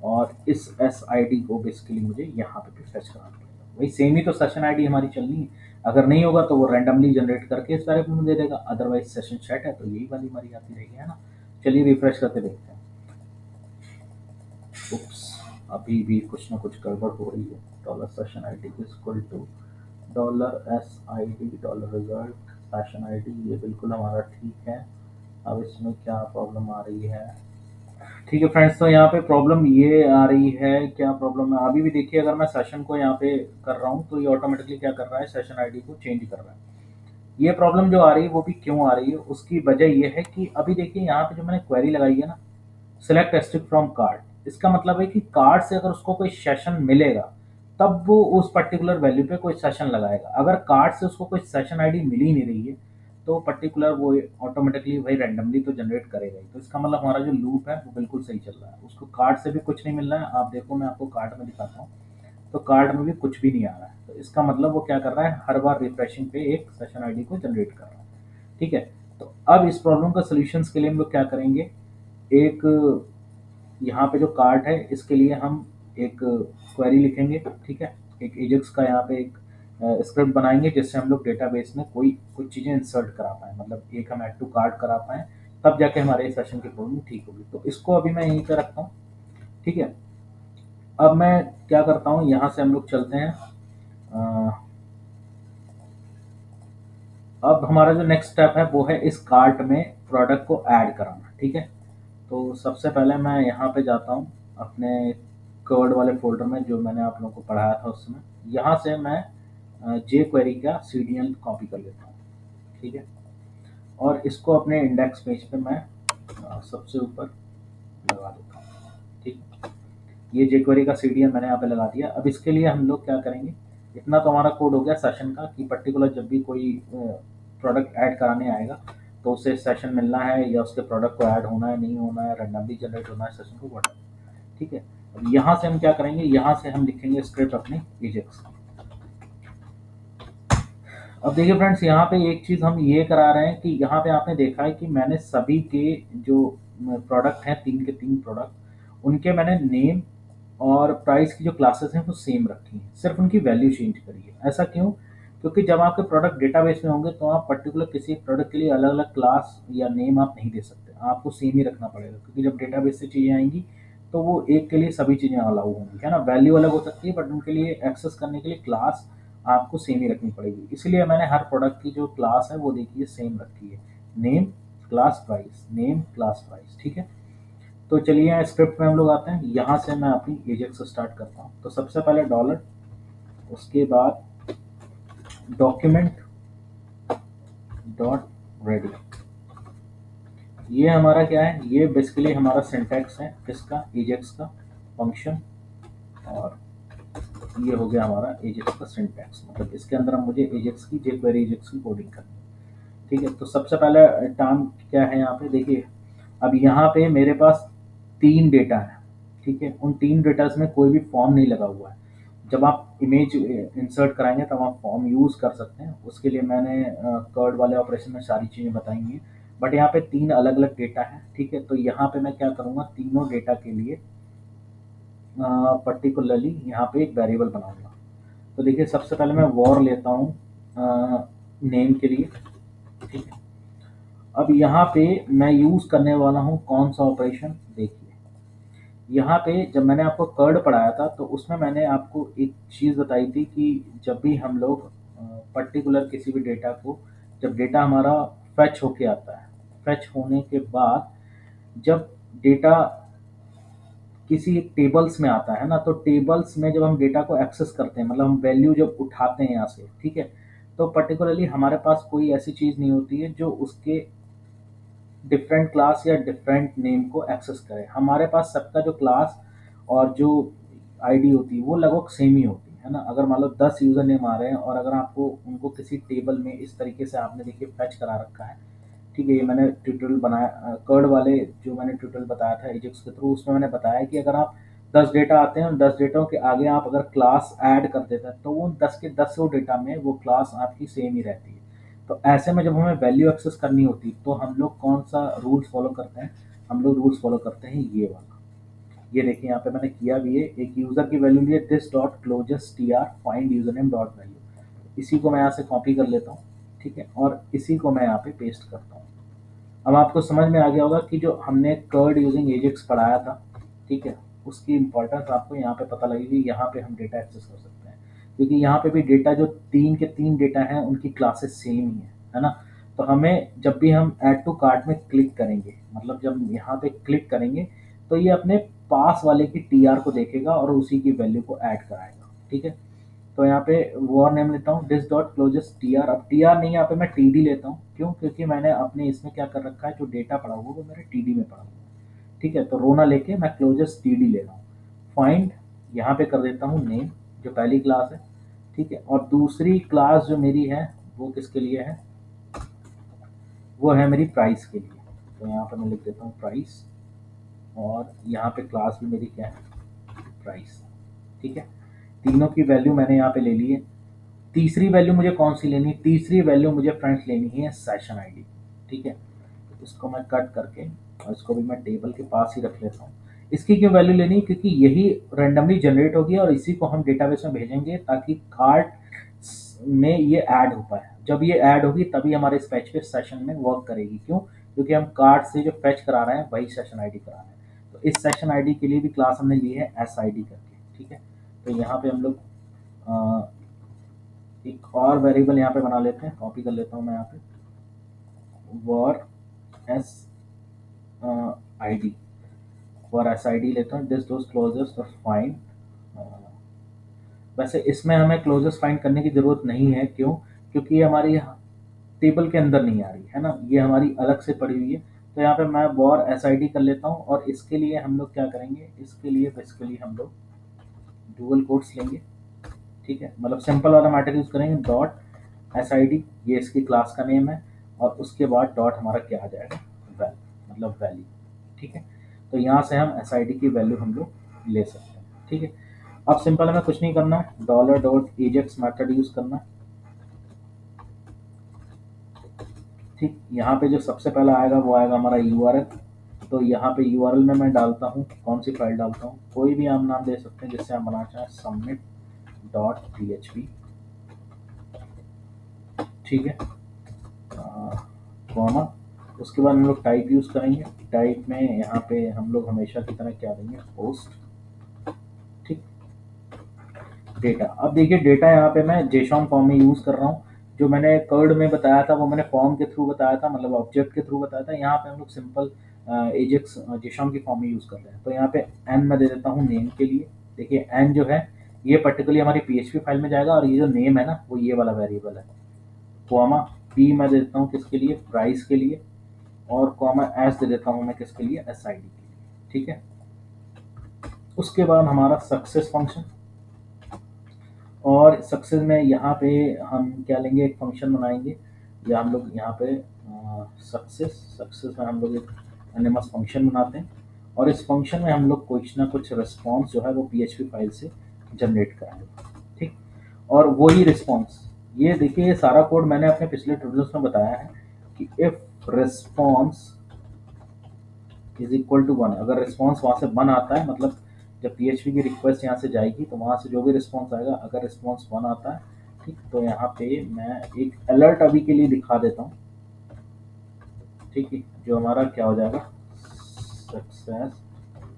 S1: और इस एस आई डी को बेसिकली मुझे यहाँ पे भी फेच करना पड़ेगा। वही सेम ही तो सेशन आई डी हमारी चलनी है, अगर नहीं होगा तो वो रैंडमली जनरेट करके इस वेरिएबल में दे देगा, अदरवाइज सेशन सेट है तो यही वाली हमारी आती रहेगी, है ना। चलिए रिफ्रेश करके देखते हैं। उप्स, अभी भी कुछ ना कुछ गड़बड़ हो रही है। Dollar session I D equal to dollar S I D dollar result session I D, ये बिल्कुल हमारा ठीक है। अब इसमें क्या प्रॉब्लम आ रही है, ठीक है फ्रेंड्स, तो यहाँ पे प्रॉब्लम ये आ रही है, क्या प्रॉब्लम है अभी भी देखिए, अगर मैं सेशन को यहाँ पे कर रहा हूँ तो ये ऑटोमेटिकली क्या कर रहा है, सेशन आईडी को चेंज कर रहा है। ये प्रॉब्लम जो आ रही है वो भी क्यों आ रही है, उसकी वजह ये है कि अभी देखिए यहाँ पे जो मैंने क्वेरी लगाई है ना, सेलेक्ट डिस्ट्रिक्ट फ्रॉम कार्ड, इसका मतलब है कि कार्ड से अगर उसको कोई सेशन मिलेगा तब वो उस पर्टिकुलर वैल्यू पे कोई सेशन लगाएगा। अगर कार्ड से उसको कोई सेशन आईडी मिल ही नहीं रही है तो पर्टिकुलर वो ऑटोमेटिकली वही रैंडमली तो जनरेट करेगा ही। तो इसका मतलब हमारा जो लूप है वो बिल्कुल सही चल रहा है, उसको कार्ड से भी कुछ नहीं मिल रहा है। आप देखो, मैं आपको कार्ड में दिखाता हूँ, तो कार्ड में भी कुछ भी नहीं आ रहा है। तो इसका मतलब वो क्या कर रहा है, हर बार रिफ्रेशिंग पे एक सेशन आईडी को जनरेट कर रहा है। ठीक है, तो अब इस प्रॉब्लम का सोल्यूशन के लिए हम लोग क्या करेंगे, एक यहाँ पे जो कार्ड है इसके लिए हम एक क्वेरी लिखेंगे। ठीक है, एक एजेक्स का यहाँ पे एक स्क्रिप्ट बनाएंगे जिससे हम लोग डेटाबेस में कोई कुछ चीज़ें इंसर्ट करा पाएँ, मतलब एक हम ऐड टू कार्ड करा पाएँ, तब जाके हमारे सेशन की प्रॉब्लम ठीक होगी। तो इसको अभी मैं यहीं पे रखता हूँ। ठीक है, अब मैं क्या करता हूँ, यहाँ से हम लोग चलते हैं। अ, अब हमारा जो नेक्स्ट स्टेप है वो है इस कार्ट में प्रोडक्ट को ऐड कराना। ठीक है, तो सबसे पहले मैं यहाँ पे जाता हूँ अपने कर्ड वाले फ़ोल्डर में, जो मैंने आप लोगों को पढ़ाया था उसमें। यहाँ से मैं जे क्वेरी का सीडीएन कॉपी कर लेता हूँ। ठीक है, और इसको अपने इंडेक्स पेज पे मैं सबसे ऊपर लगा देता हूँ। ठीक है, ये जे क्वेरी का सीडीएन मैंने यहाँ पे लगा दिया। अब इसके लिए हम लोग क्या करेंगे, इतना तो हमारा कोड हो गया सेशन का कि पर्टिकुलर जब भी कोई प्रोडक्ट ऐड कराने आएगा तो उसे सेशन मिलना है या उसके प्रोडक्ट को ऐड होना है नहीं होना है, रैंडमली जनरेट होना है सेशन को, वट। ठीक है, अब यहाँ से हम क्या करेंगे, यहाँ से हम लिखेंगे स्क्रिप्ट अपने एजेक्स। अब देखिए फ्रेंड्स, यहाँ पे एक चीज़ हम ये करा रहे हैं कि यहाँ पे आपने देखा है कि मैंने सभी के जो प्रोडक्ट हैं, 3 के 3 प्रोडक्ट, उनके मैंने नेम और प्राइस की जो क्लासेस हैं वो सेम रखी हैं, सिर्फ उनकी वैल्यू चेंज करी है। ऐसा क्यों, क्योंकि जब आपके प्रोडक्ट डेटाबेस में होंगे तो आप पर्टिकुलर किसी प्रोडक्ट के लिए अलग अलग क्लास या नेम आप नहीं दे सकते, आपको सेम ही रखना पड़ेगा, क्योंकि जब डेटाबेस से चीज़ें आएंगी तो वो एक के लिए सभी चीज़ें अलाउ होंगी, है ना। वैल्यू अलग हो सकती है बट उनके लिए एक्सेस करने के लिए क्लास आपको सेम ही रखनी पड़ेगी। इसलिए मैंने हर प्रोडक्ट की जो क्लास है वो देखिए सेम रखी है, name class price, name class price. ठीक है, तो चलिए यहाँ स्क्रिप्ट में हम लोग आते हैं। यहाँ से मैं अपनी एजेक्स स्टार्ट करता हूँ। तो सबसे पहले डॉलर, उसके बाद डॉक्यूमेंट डॉट रेडी, ये हमारा क्या है, ये बेसिकली हमारा सिंटैक्स है इसका, एजेक्स का फंक्शन, और ये हो गया हमारा एजेक्स का सिंटैक्स। मतलब इसके अंदर हम मुझे एजेक्स की jQuery एजेक्स की कोडिंग करनी है। ठीक है, तो सबसे पहले टर्म क्या है यहाँ पे देखिए। अब यहाँ पे मेरे पास 3 डेटा है। ठीक है, उन 3 डेटास में कोई भी फॉर्म नहीं लगा हुआ है। जब आप इमेज इंसर्ट कराएंगे तब आप फॉर्म यूज़ कर सकते हैं। उसके लिए मैंने कर्ड वाले ऑपरेशन में सारी चीज़ें बताई हैं। बट यहाँ पे 3 अलग अलग डेटा है। ठीक है, तो यहाँ पे मैं क्या करूँगा, तीनों डेटा के लिए पर्टिकुलरली यहाँ पे एक वेरिएबल बनाऊंगा। तो देखिए सबसे पहले मैं वॉर लेता हूँ नेम के लिए। ठीक है, अब यहाँ पे मैं यूज़ करने वाला हूँ कौन सा ऑपरेशन, देखिए यहाँ पे जब मैंने आपको कर्ड पढ़ाया था तो उसमें मैंने आपको एक चीज़ बताई थी कि जब भी हम लोग पर्टिकुलर किसी भी डेटा को, जब डेटा हमारा फैच होके आता है, फैच होने के बाद जब डेटा किसी टेबल्स में आता है ना, तो टेबल्स में जब हम डेटा को एक्सेस करते हैं, मतलब हम वैल्यू जब उठाते हैं यहाँ से, ठीक है, तो पर्टिकुलरली हमारे पास कोई ऐसी चीज़ नहीं होती है जो उसके डिफरेंट क्लास या डिफरेंट नेम को एक्सेस करे। हमारे पास सबका जो क्लास और जो आईडी होती है वो लगभग सेम ही होती है ना। अगर मान लो 10 यूज़र नेम आ रहे हैं और अगर आपको उनको किसी टेबल में इस तरीके से आपने देखिए फैच करा रखा है। ठीक है, ये मैंने ट्यूटोरियल बनाया कर्ड वाले जो मैंने ट्यूटोरियल बताया था एजेक्स के थ्रू, उसमें मैंने बताया कि अगर आप 10 डेटा आते हैं और 10 डेटाओं के आगे आप अगर क्लास ऐड कर देते हैं तो वो 10 के 10 डेटा में वो क्लास आपकी सेम ही रहती है। तो ऐसे में जब हमें वैल्यू एक्सेस करनी होती है तो हम लोग कौन सा रूल्स फॉलो करते हैं, हम लोग रूल्स फॉलो करते हैं ये वाला। ये देखिए यहाँ पे मैंने किया भी है, एक यूज़र की वैल्यू लिए this dot closest T R find user name dot value. इसी को मैं यहाँ से कॉपी कर लेता हूँ। ठीक है, और इसी को मैं यहाँ पे पेस्ट करता हूँ। अब आपको समझ में आ गया होगा कि जो हमने कर्ड यूजिंग एजेक्स पढ़ाया था, ठीक है, उसकी इंपॉर्टेंस आपको यहाँ पे पता लगेगी। यहाँ पे हम डेटा एक्सेस कर सकते हैं क्योंकि यहाँ पे भी डेटा जो 3 के 3 डेटा हैं उनकी क्लासेस सेम ही है ना। तो हमें जब भी हम ऐड टू कार्ट में क्लिक करेंगे, मतलब जब यहाँ पे क्लिक करेंगे तो ये अपने पास वाले की टीआर को देखेगा और उसी की वैल्यू को ऐड कराएगा। ठीक है, तो यहाँ पे वॉर नेम लेता हूँ this dot closest T R. अब टी आर नहीं, यहाँ पे मैं टी डी लेता हूँ। क्यों? क्योंकि मैंने अपने इसमें क्या कर रखा है, जो डेटा पड़ा हुआ वो मेरे टी डी में पड़ा हुआ है। ठीक है, तो रोना लेके मैं क्लोजेस्ट टी डी ले रहा हूँ। फाइंड यहाँ पे कर देता हूँ नेम, जो पहली क्लास है। ठीक है, और दूसरी क्लास जो मेरी है वो किसके लिए है, वो है मेरी प्राइस के लिए। तो यहाँ पर मैं लिख देता हूँ प्राइस, और यहाँ पे क्लास भी मेरी क्या है, प्राइस। ठीक है, तीनों की वैल्यू मैंने यहाँ पे ले ली है। तीसरी वैल्यू मुझे कौन सी लेनी है, तीसरी वैल्यू मुझे फ्रेंड्स लेनी है सेशन आईडी। ठीक है, इसको मैं कट करके और इसको भी मैं टेबल के पास ही रख लेता हूँ। इसकी क्यों वैल्यू लेनी है, क्योंकि यही रैंडमली जनरेट होगी और इसी को हम डेटाबेस में भेजेंगे ताकि कार्ड में ये ऐड हो पाए। जब ये ऐड होगी तभी हमारे इस फैच के सेशन में वर्क करेगी। क्यों? क्योंकि हम कार्ड से जो फैच करा रहे हैं वही सेशन आईडी करा रहे हैं। तो इस सेशन आईडी के लिए भी क्लास हमने ली है एस आई डी करके। ठीक है, तो यहाँ पे हम लोग एक और वेरिएबल यहाँ पे बना लेते हैं, कॉपी कर लेता हूँ मैं यहाँ पे, war S I D, war S I D लेता हूँ दिस डोज क्लोजेस्ट और फाइंड। वैसे इसमें हमें क्लोजेस्ट फाइंड करने की ज़रूरत नहीं है। क्यों? क्योंकि ये हमारी टेबल के अंदर नहीं आ रही है ना, ये हमारी अलग से पड़ी हुई है। तो यहाँ पे मैं वॉर एस आई डी कर लेता हूँ, और इसके लिए हम लोग क्या करेंगे, इसके लिए बेसिकली हम लोग डुअल कोट्स लेंगे। ठीक है, मतलब सिंपल वाला मैटर यूज़ करेंगे, डॉट एस आई डी, ये इसकी क्लास का नेम है, और उसके बाद डॉट हमारा क्या आ जाएगा, वैल, मतलब वैल्यू। ठीक है, तो यहाँ से हम एस आई डी की वैल्यू हम लोग ले सकते हैं। ठीक है, अब सिंपल हमें कुछ नहीं करना है, dollar dot Ajax method use करना है। ठीक, यहाँ पे जो सबसे पहला आएगा वो आएगा हमारा यूआरएल। तो यहाँ पे यूआरएल में मैं डालता हूँ, कौन सी फाइल डालता हूँ, कोई भी आप नाम दे सकते हैं जिससे आप बनाना चाहें, submit dot P H P. ठीक है, कॉमा, उसके बाद हम लोग टाइप यूज़ करेंगे। टाइप में यहाँ पे हम लोग हमेशा की तरह क्या देंगे, पोस्ट। ठीक, डेटा। अब देखिए डेटा यहाँ पे मैं जेसॉन फॉर्म में यूज़ कर रहा हूँ। जो मैंने कर्ड में बताया था वो मैंने फॉर्म के थ्रू बताया था, मतलब ऑब्जेक्ट के थ्रू बताया था। यहाँ पे हम लोग सिंपल एजेक्स जेसॉन की फॉर्म में यूज़ कर रहे हैं। तो यहाँ पे एन मैं दे देता हूँ नेम के लिए। देखिए एन जो है ये पर्टिकुलरली हमारी पीएचपी फाइल में जाएगा, और ये जो नेम है ना वो ये वाला वेरिएबल है। कॉमा पी मैं देता हूँ किसके लिए, प्राइस के लिए। और कॉमा एस दे देता हूँ मैं किसके लिए, एस आई डी के लिए, ठीक है। उसके बाद हमारा सक्सेस फंक्शन, और सक्सेस में यहाँ पे हम क्या लेंगे, एक फंक्शन बनाएंगे, या हम लोग यहाँ पे सक्सेस सक्सेस में हम लोग एक एनिमस फंक्शन बनाते हैं, और इस फंक्शन में हम लोग कुछ ना कुछ रिस्पॉन्स जो है वो पीएचपी फाइल से जनरेट करेंगे, ठीक। और वही रिस्पॉन्स, ये देखिए ये सारा कोड मैंने अपने पिछले ट्यूटोरियल्स में बताया है कि if response is equal to one, अगर रिस्पॉन्स वहाँ से वन आता है, मतलब जब पीएचपी की रिक्वेस्ट यहाँ से जाएगी तो वहाँ से जो भी रिस्पॉन्स आएगा, अगर रिस्पॉन्स वन आता है, ठीक, तो यहाँ पे मैं एक अलर्ट अभी के लिए दिखा देता हूँ, ठीक है, जो हमारा क्या हो जाएगा, सक्सेसफुली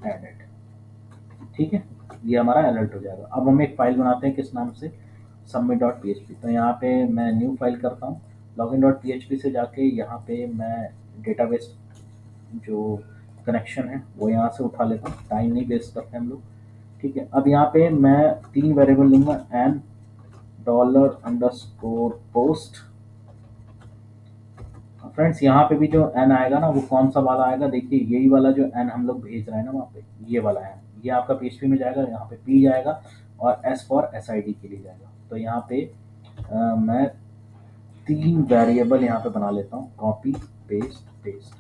S1: एडेड, ठीक है, ये हमारा अलर्ट हो जाएगा। अब हम एक फाइल बनाते हैं किस नाम से, submit dot P H P. तो यहाँ पे मैं न्यू फाइल करता हूँ, login dot P H P से जाके यहाँ पे मैं डेटाबेस जो कनेक्शन है वो यहाँ से उठा लेता हूँ, टाइम नहीं वेस्ट करते हम लोग, ठीक है। अब यहाँ पे मैं 3 वेरिएबल लूँगा, N dollar underscore post. Friends यहाँ पे भी जो एन आएगा ना वो कौन सा वाला आएगा, देखिए यही वाला जो एन हम लोग भेज रहे हैं ना वहाँ पे, ये वाला एन, ये आपका पीएचपी में जाएगा, यहाँ पे पी जाएगा और S for S I D के लिए जाएगा। तो यहाँ पे मैं 3 वेरिएबल यहाँ पे बना लेता हूँ, कॉपी पेस्ट पेस्ट,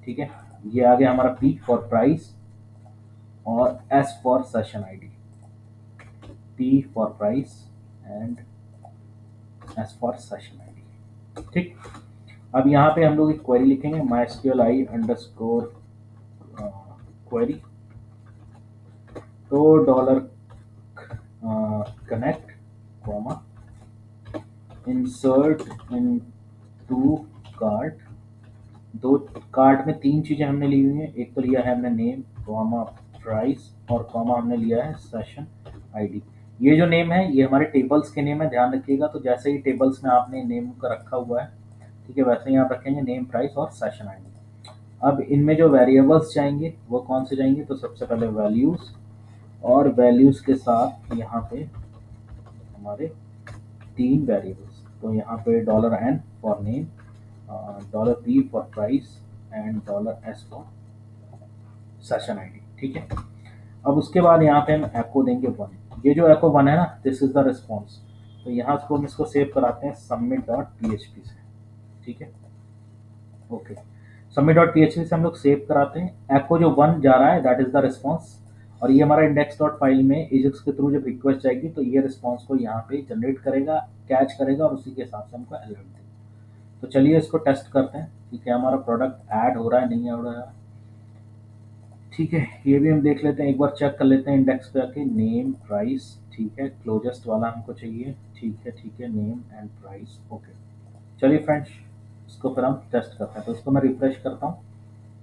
S1: ठीक है। ये आ गया हमारा पी फॉर प्राइस और S for session ID, P for price and S for session ID, ठीक। अब यहाँ पे हम लोग एक क्वेरी लिखेंगे, MySQLi अंडरस्कोर क्वेरी, तो dollar connect comma insert into cart, दो कार्ट में 3 चीज़ें हमने ली हुई हैं, एक तो लिया है हमने नेम कॉमा प्राइस और कॉमा हमने लिया है सेशन आईडी। ये जो नेम है ये हमारे टेबल्स के नेम है, ध्यान रखिएगा, तो जैसे ही टेबल्स में आपने नेम का रखा हुआ है, ठीक है, वैसे ही आप रखेंगे नेम प्राइस और सेशन आईडी। अब इनमें जो वेरिएबल्स जाएंगे वो कौन से जाएंगे, तो सबसे पहले वैल्यूज़, और वैल्यूज़ के साथ यहाँ पे हमारे 3 वेरिएबल्स, तो यहाँ पे dollar an for name, dollar P for price and dollar S for session ID, ठीक है। अब उसके बाद यहाँ पे हम एको देंगे 1, ये जो एको 1 है ना, दिस इज द रिस्पॉन्स, तो यहाँ से हम इसको सेव कराते हैं submit dot P H P से, ठीक है, okay. Submit dot P H P से हम लोग सेव कराते हैं, एको जो 1 जा रहा है दैट इज द रिस्पॉन्स, और ये हमारा इंडेक्स डॉट फाइल में एजेक्स के थ्रू जब रिक्वेस्ट जाएगी तो ये रिस्पॉन्स को यहाँ पे जनरेट करेगा, कैच करेगा और उसी के हिसाब से हमको अलर्ट देगा। तो चलिए इसको टेस्ट करते हैं कि क्या हमारा प्रोडक्ट ऐड हो रहा है, नहीं हो रहा है, ठीक है। ये भी हम देख लेते हैं, एक बार चेक कर लेते हैं इंडेक्स पे आके, नेम प्राइस, ठीक है, क्लोजेस्ट वाला हमको चाहिए, ठीक है, नेम एंड प्राइस, ओके। चलिए फ्रेंड्स इसको फिर हम टेस्ट करते हैं, तो इसको मैं रिफ्रेश करता हूँ,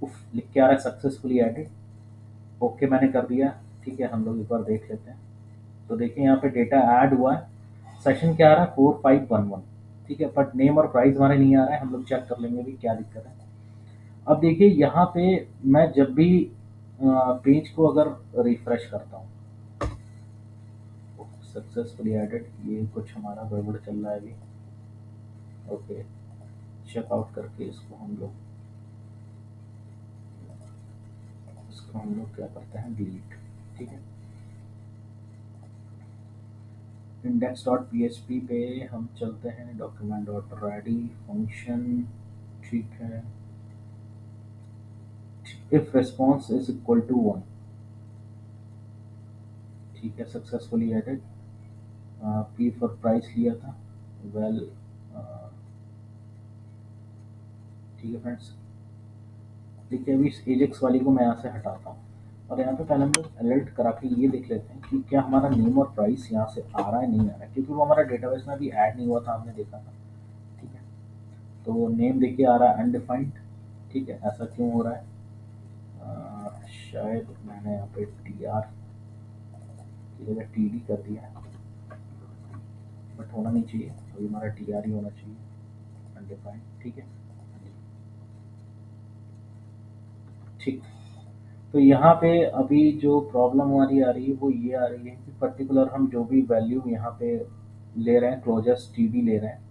S1: उफ लिख के आ रहा है सक्सेसफुली एडेड, ओके मैंने कर दिया, ठीक है। हम लोग एक बार देख लेते हैं, तो देखिए यहाँ पे डेटा ऐड हुआ है, सेशन क्या आ रहा है 4511, ठीक है, बट नेम और प्राइस हमारे नहीं आ रहा है, हम लोग चेक कर लेंगे भी क्या दिक्कत है। अब देखिए यहाँ पे मैं जब भी पेज को अगर रिफ्रेश करता हूँ, सक्सेसफुली एडेड, ये कुछ हमारा गड़बड़ चल रहा है अभी, ओके, चेकआउट करके इसको हम लोग क्या करते हैं, डिलीट, ठीक है। Index dot P H P पे हम चलते हैं, डॉक्यूमेंट डॉट रेडी फंक्शन, ठीक है, if response is equal to 1, ठीक है, successfully added, P for price लिया था, वेल, ठीक है फ्रेंड्स, देखिए अभी इस एजेक्स वाली को मैं यहाँ से हटाता हूँ, और यहाँ पे पहले हम लोग अलर्ट करा के ये देख लेते हैं कि क्या हमारा नेम और प्राइस यहाँ से आ रहा है, नहीं आ रहा है, क्योंकि वो हमारा डेटाबेस में अभी ऐड नहीं हुआ था, हमने देखा था, ठीक है। तो नेम देखिए आ रहा है अनडिफाइंड, ठीक है, ऐसा क्यों हो रहा है, शायद मैंने यहाँ पे टी आर की जगह टी डी कर दिया है, बट होना नहीं चाहिए, अभी हमारा टी आर ही होना चाहिए, अनडिफाइंड, ठीक है, ठीक। तो यहाँ पे अभी जो प्रॉब्लम हमारी आ रही है वो ये आ रही है कि पर्टिकुलर हम जो भी वैल्यू यहाँ पे ले रहे हैं, क्लोजेस्ट टी डी ले रहे हैं,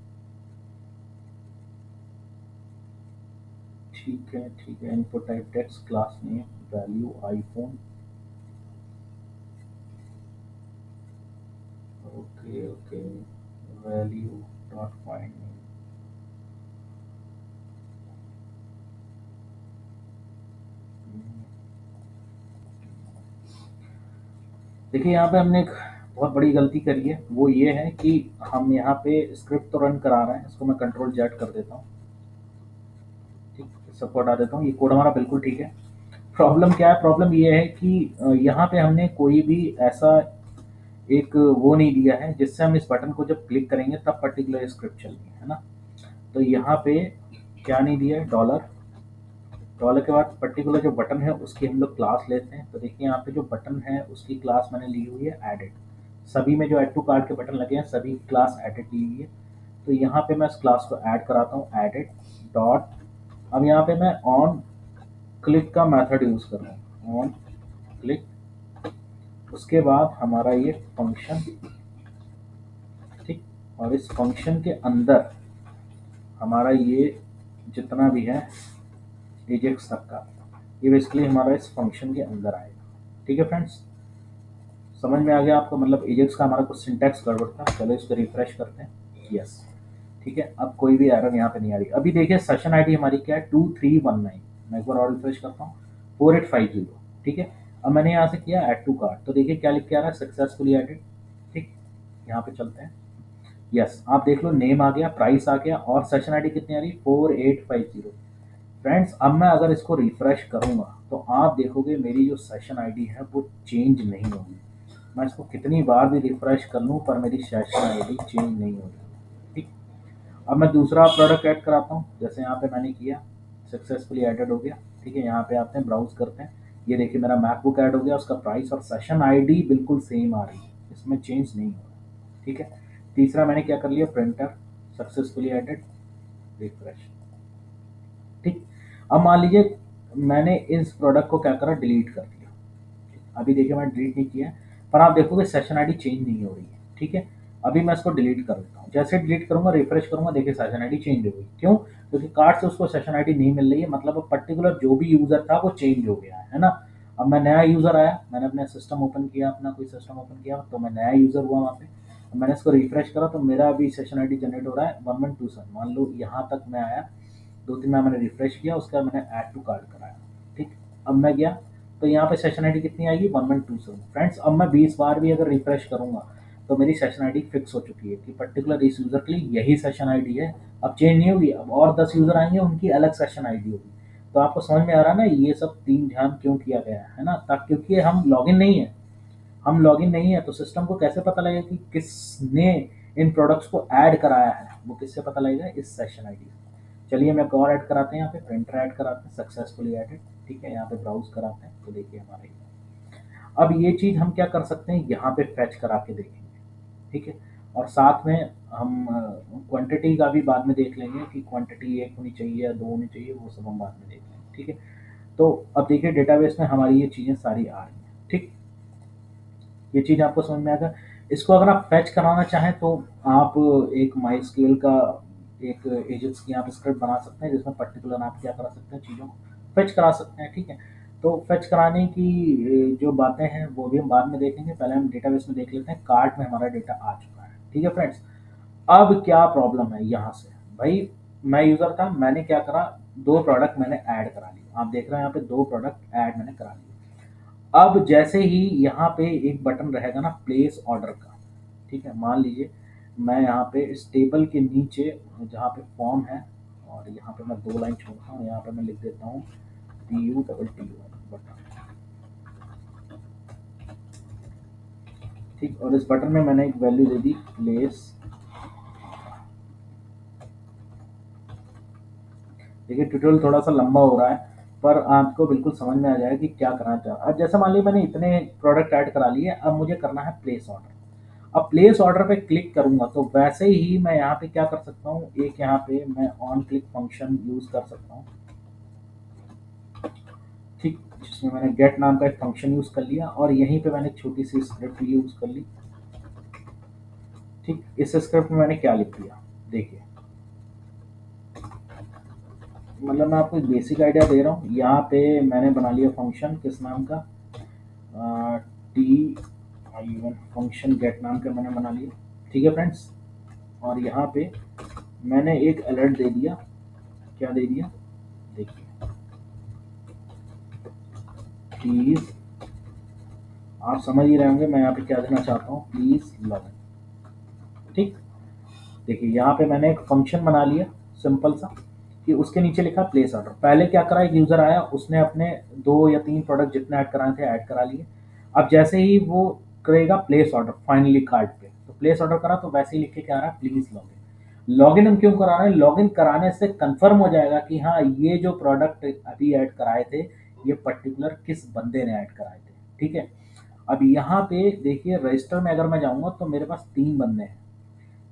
S1: ठीक है ठीक है। Input type text, class name, value iPhone. Okay okay. Value dot find name. देखिए यहाँ पे हमने एक बहुत बड़ी गलती करी है, वो ये है कि हम यहाँ पे स्क्रिप्ट तो रन करा रहे हैं। इसको मैं कंट्रोल जेड कर देता हूँ, ठीक, सबको हटा देता हूँ। ये कोड हमारा बिल्कुल ठीक है। प्रॉब्लम क्या है? प्रॉब्लम ये है कि यहाँ पे हमने कोई भी ऐसा एक वो नहीं दिया है जिससे हम इस बटन को जब क्लिक करेंगे तब पर्टिकुलर स्क्रिप्ट चलेगी, है ना। तो यहाँ पे क्या नहीं दिया है? डॉलर। डॉलर के बाद पर्टिकुलर जो बटन है उसकी हम लोग क्लास लेते हैं। तो देखिए यहाँ पे जो बटन है उसकी क्लास मैंने ली हुई है एडिट। सभी में जो एड टू कार्ट के बटन लगे हैं सभी क्लास एडिट ली हुई है। तो यहाँ पे मैं इस क्लास को ऐड कराता हूँ, एडिट डॉट। अब यहाँ पे मैं ऑन क्लिक का मेथड यूज कर रहा हूँ, ऑन क्लिक। उसके बाद हमारा ये फंक्शन, ठीक, और इस फंक्शन के अंदर हमारा ये जितना भी है एजेक्स तक का, ये बेसिकली हमारा इस फंक्शन के अंदर आएगा। ठीक है फ्रेंड्स, समझ में आ गया आपको? मतलब एजेक्स का हमारा कुछ सिंटैक्स गड़बड़ था। चलो इसको रिफ्रेश करते हैं। यस, ठीक है, अब कोई भी एरर यहाँ पे नहीं आ रही। अभी देखिए सेशन आईडी हमारी क्या है? 2319। मैं एक बार और रिफ्रेश करता हूँ, 4850। ठीक है, अब मैंने यहाँ से किया ऐड टू कार्ट, तो देखिए क्या लिख के आ रहा है? Successfully added. ठीक, यहाँ पे चलते हैं। यस, आप देख लो, नेम आ गया, प्राइस आ गया, और सेशन आईडी कितनी आ रही? 4850। फ्रेंड्स, अब मैं अगर इसको रिफ्रेश करूंगा तो आप देखोगे मेरी जो सेशन आईडी है वो चेंज नहीं होगी। मैं इसको कितनी बार भी रिफ्रेश कर लूँ पर मेरी सेशन आईडी चेंज नहीं होगी। ठीक, अब मैं दूसरा प्रोडक्ट ऐड कराता हूँ। जैसे यहाँ पे मैंने किया, सक्सेसफुली ऐडेड हो गया। ठीक है, यहाँ पे आते हैं, ब्राउज करते हैं। ये देखिए मेरा मैकबुक ऐड हो गया, उसका प्राइस और सेशन आईडी बिल्कुल सेम आ रही है, इसमें चेंज नहीं हो रहा। ठीक है, तीसरा मैंने क्या कर लिया? Printer successfully added, refresh. ठीक, अब मान लीजिए मैंने इस प्रोडक्ट को क्या करा? डिलीट कर दिया। अभी देखिए मैं डिलीट नहीं किया है, पर आप देखोगे सेशन आईडी चेंज नहीं हो रही है। ठीक है, अभी मैं इसको डिलीट कर देता हूँ। जैसे डिलीट करूंगा, रिफ्रेश करूंगा, देखिए सेशन आईडी चेंज हो गई। क्यों? क्योंकि कार्ड से उसको सेशन आईडी नहीं मिल रही है, मतलब वो पर्टिकुलर जो भी यूजर था वो चेंज हो गया है ना। अब मैं नया यूजर आया, मैंने अपना सिस्टम ओपन किया, अपना कोई सिस्टम ओपन किया, तो मैं नया यूजर हुआ वहाँ पे। अब मैंने इसको रिफ्रेश करा तो मेरा अभी सेशन आईडी जनरेट हो रहा है 1127। मान लो यहाँ तक मैं आया, 2-3 बार मैंने रिफ्रेश किया, उसके बाद मैंने ऐड टू कार्ट कराया। ठीक, अब मैं गया तो यहाँ पे सेशन आईडी कितनी आएगी? 1127। फ्रेंड्स, अब मैं 20 बार भी अगर रिफ्रेश करूंगा तो मेरी सेशन आईडी फिक्स हो चुकी है कि पर्टिकुलर इस यूजर के लिए यही सेशन आईडी है, अब चेंज नहीं होगी। अब और 10 यूजर आएंगे, उनकी अलग सेशन आईडी होगी। तो आपको समझ में आ रहा है ना ये सब तीन ध्यान क्यों किया गया है ना? ताकि, क्योंकि हम लॉगिन नहीं है, हम लॉगिन नहीं है तो सिस्टम को कैसे पता लगेगा कि किसने इन प्रोडक्ट्स को ऐड कराया है? वो किससे पता लगेगा? इस सेशन आईडी से। चलिए मैं एक और ऐड कराते हैं, यहाँ पे प्रिंटर ऐड कराते हैं, सक्सेसफुली ऐडेड। ठीक है, यहाँ पे ब्राउज कराते हैं तो देखिए हमारे, अब ये चीज़ हम क्या कर सकते हैं? यहाँ पे फैच करा के देखेंगे। ठीक है, और साथ में हम क्वांटिटी का भी बाद में देख लेंगे कि क्वांटिटी एक होनी चाहिए या दो होनी चाहिए, वो सब हम बाद में देख लेंगे। ठीक है, तो अब देखिए डेटाबेस में हमारी ये चीज़ें सारी आ रही हैं। ठीक, ये चीज़ आपको समझ में आएगा। इसको अगर आप फैच कराना चाहें तो आप एक माई स्केल का एक एजेंट्स की आप स्क्रिप्ट बना सकते हैं जिसमें पर्टिकुलर आप क्या करा सकते हैं? चीज़ों को फैच करा सकते हैं। ठीक है, तो फैच कराने की जो बातें हैं वो भी हम बाद में देखेंगे। पहले हम डेटाबेस में देख लेते हैं। कार्ट में हमारा डेटा आ चुका है। ठीक है फ्रेंड्स, अब क्या प्रॉब्लम है यहाँ से? भाई, मैं यूज़र था, मैंने क्या करा? दो प्रोडक्ट मैंने ऐड करा लिए। आप देख रहे हैं यहाँ पे दो प्रोडक्ट ऐड मैंने करा लिए। अब जैसे ही यहाँ पे एक बटन रहेगा ना प्लेस ऑर्डर का, ठीक है, मान लीजिए मैं यहाँ पे इस टेबल के नीचे जहाँ पे फॉर्म है, और यहाँ पे मैं दो लाइन छोड़ता हूँ, यहाँ पे मैं लिख देता हूँ PUTTU बटन। ठीक, और इस बटन में मैंने एक वैल्यू दे दी प्लेस। देखिए ट्यूटोरियल थोड़ा सा लंबा हो रहा है पर आपको बिल्कुल समझ में आ जाएगा कि क्या करना चाह। अब जैसे मान लीजिए मैंने इतने प्रोडक्ट ऐड करा लिए, अब मुझे करना है प्लेस ऑर्डर। अब प्लेस ऑर्डर पे क्लिक करूंगा तो वैसे ही मैं यहाँ पे क्या कर सकता हूँ? एक यहाँ पे मैं ऑन क्लिक फंक्शन यूज कर सकता हूँ। ठीक, जिसमें मैंने गेट नाम का एक फंक्शन यूज कर लिया और यहीं पे मैंने एक छोटी सी स्क्रिप्ट यूज कर ली। ठीक, इस स्क्रिप्ट में मैंने क्या लिख दिया? देखिए मतलब मैं आपको एक बेसिक आइडिया दे रहा हूँ। यहाँ पे मैंने बना लिया फंक्शन किस नाम का, T I one function get नाम का मैंने बना लिया। ठीक है फ्रेंड्स, और यहाँ पे मैंने एक अलर्ट दे दिया। क्या दे दिया, देखिए, प्लीज, आप समझ ही रहे होंगे मैं यहाँ पे क्या देना चाहता हूँ, प्लीज लॉग इन। ठीक, देखिए यहाँ पे मैंने एक फंक्शन बना लिया सिंपल सा, कि उसके नीचे लिखा प्लेस ऑर्डर। पहले क्या करा, एक यूजर आया, उसने अपने 2 या 3 प्रोडक्ट जितने ऐड कराए थे ऐड करा लिए। अब जैसे ही वो करेगा प्लेस ऑर्डर फाइनली कार्ड पे, तो प्लेस ऑर्डर करा तो वैसे ही लिख के क्या आ रहा है, प्लीज लॉगिन। लॉगिन हम क्यों करा रहे हैं, लॉगिन कराने से कंफर्म हो जाएगा कि हाँ ये जो प्रोडक्ट अभी ऐड कराए थे ये पर्टिकुलर किस बंदे ने ऐड कराए थे। ठीक है, अब यहाँ पे देखिए रजिस्टर में अगर मैं जाऊंगा तो मेरे पास 3 बंदे हैं,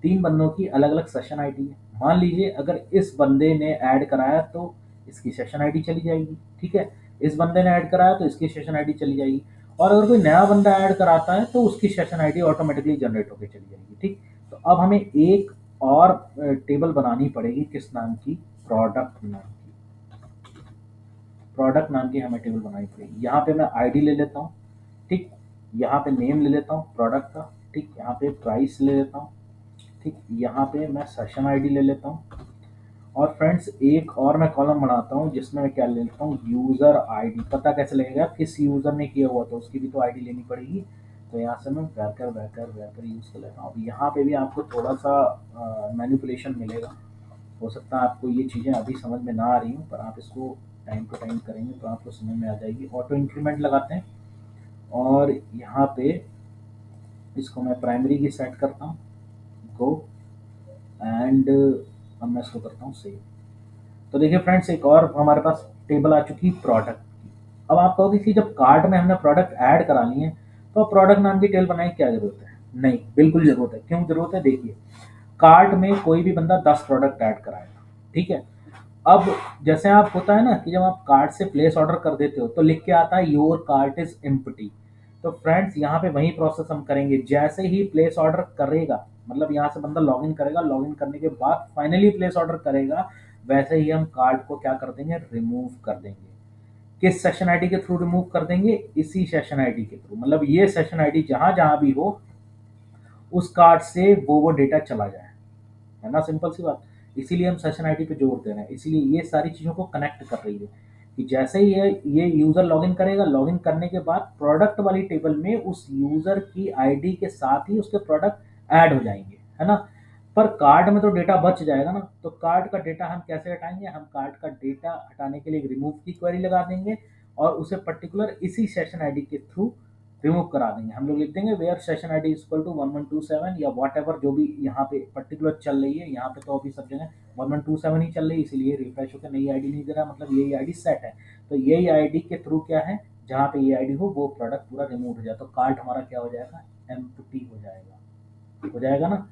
S1: 3 बंदों की अलग अलग सेशन आईडी है। मान लीजिए अगर इस बंदे ने ऐड कराया तो इसकी सेशन आईडी चली जाएगी। ठीक है, इस बंदे ने ऐड कराया तो इसकी सेशन आईडी चली जाएगी। और अगर कोई नया बंदा ऐड कराता है तो उसकी सेशन आईडी ऑटोमेटिकली जनरेट होकर चली जाएगी। ठीक, तो अब हमें एक और टेबल बनानी पड़ेगी, किस नाम की, प्रोडक्ट नाम की। प्रोडक्ट नाम की हमें टेबल बनानी पड़ेगी। यहाँ पे मैं आईडी ले लेता हूँ। ठीक, यहाँ पे नेम ले लेता हूँ प्रोडक्ट का। ठीक, यहाँ पे प्राइस ले लेता हूँ। ठीक, यहाँ पे मैं सेशन आईडी ले लेता हूँ। और फ्रेंड्स एक और मैं कॉलम बनाता हूँ जिसमें मैं क्या ले लेता हूँ, यूज़र आईडी। पता कैसे लगेगा किस यूज़र ने किया हुआ, तो उसकी भी तो आईडी लेनी पड़ेगी। तो यहाँ से मैं वैकर वैकर वैकर यूज़ कर लेता हूँ। अब यहाँ पे भी आपको थोड़ा सा मैनिपुलेशन मिलेगा। हो सकता है आपको ये चीज़ें अभी समझ में ना आ रही हूँ, पर आप इसको टाइम टू टाइम करेंगे तो आपको समझ में आ जाएगी। ऑटो इंक्रीमेंट लगाते हैं और यहाँ पे इसको मैं प्राइमरी की सेट करता हूँ, गो, एंड अब मैं इसको करता हूँ सेव। तो देखिए फ्रेंड्स एक और हमारे पास टेबल आ चुकी प्रोडक्ट की। अब आप कहोगे कि जब कार्ट में हमने प्रोडक्ट ऐड करा लिए हैं तो प्रोडक्ट नाम की टेबल बनाने की क्या जरूरत है। नहीं, बिल्कुल जरूरत है। क्यों जरूरत है, देखिए कार्ट में कोई भी बंदा 10 प्रोडक्ट ऐड कराएगा। ठीक है, अब जैसे आप होता है ना कि जब आप कार्ट से प्लेस ऑर्डर कर देते हो तो लिख के आता है योर कार्ट इज एम्प्टी। तो फ्रेंड्स यहाँ पे वही प्रोसेस हम करेंगे। जैसे ही प्लेस ऑर्डर करेगा, मतलब यहाँ से बंदा लॉगिन करेगा, लॉगिन करने के बाद फाइनली प्लेस ऑर्डर करेगा, वैसे ही हम कार्ड को क्या कर देंगे, रिमूव कर देंगे। किस सेशन आईडी के थ्रू रिमूव कर देंगे, इसी सेशन आईडी के थ्रू। मतलब ये सेशन आईडी जहां जहां भी हो उस कार्ड से वो डेटा चला जाए, है ना, सिंपल सी बात। इसीलिए हम सेशन आईडी पे जोर दे रहे हैं, इसीलिए ये सारी चीज़ों को कनेक्ट कर रही है कि जैसे ही ये यूज़र लॉगिन करेगा, लॉगिन करने के बाद प्रोडक्ट वाली टेबल में उस यूज़र की आईडी के साथ ही उसके प्रोडक्ट ऐड हो जाएंगे, है ना। पर कार्ड में तो डेटा बच जाएगा ना, तो कार्ड का डेटा हम कैसे हटाएंगे, हम कार्ड का डेटा हटाने के लिए एक रिमूव की क्वेरी लगा देंगे और उसे पर्टिकुलर इसी सेशन आईडी के थ्रू रिमूव करा देंगे। हम लोग लिख देंगे where session ID is equal to 1127 या वॉट एवर जो भी यहाँ पे पर्टिकुलर चल रही है। यहाँ पे तो अभी सब जगह 1127 ही चल रही है, इसीलिए रिफ्रेश होकर नई आईडी नहीं दे रहा, मतलब यही आईडी सेट है। तो यही आईडी के थ्रू क्या है, जहाँ पे ये आईडी हो वो प्रोडक्ट पूरा रिमूव हो जाए, तो कार्ड हमारा क्या हो जाएगा, एम्प्टी हो जाएगा। हो जाएगा ना,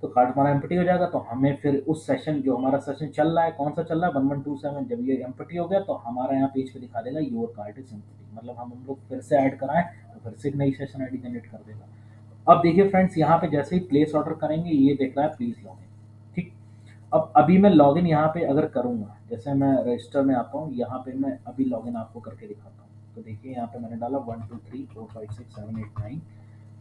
S1: तो कार्ड हमारा एम्प्टी हो जाएगा। तो हमें फिर उस सेशन, जो हमारा सेशन चल रहा है, कौन सा चल रहा है, 1127, जब ये एम्प्टी हो गया तो हमारा यहाँ पेज पे दिखा देगा योर कार्ड इज एम्प्टी। मतलब हम लोग फिर से ऐड कराएं तो फिर से एक नई सेशन आईडी जनरेट कर देगा। अब देखिए फ्रेंड्स यहाँ पे जैसे ही प्लेस ऑर्डर करेंगे ये देख रहा है प्लीज लॉगिन। ठीक, अब अभी मैं लॉगिन यहाँ पे अगर करूँगा, जैसे मैं रजिस्टर में आता हूँ, यहाँ पे मैं अभी लॉगिन आपको करके दिखाता हूँ। तो देखिए यहाँ पे मैंने डाला 1 2 3 4 5 6 7 8 9,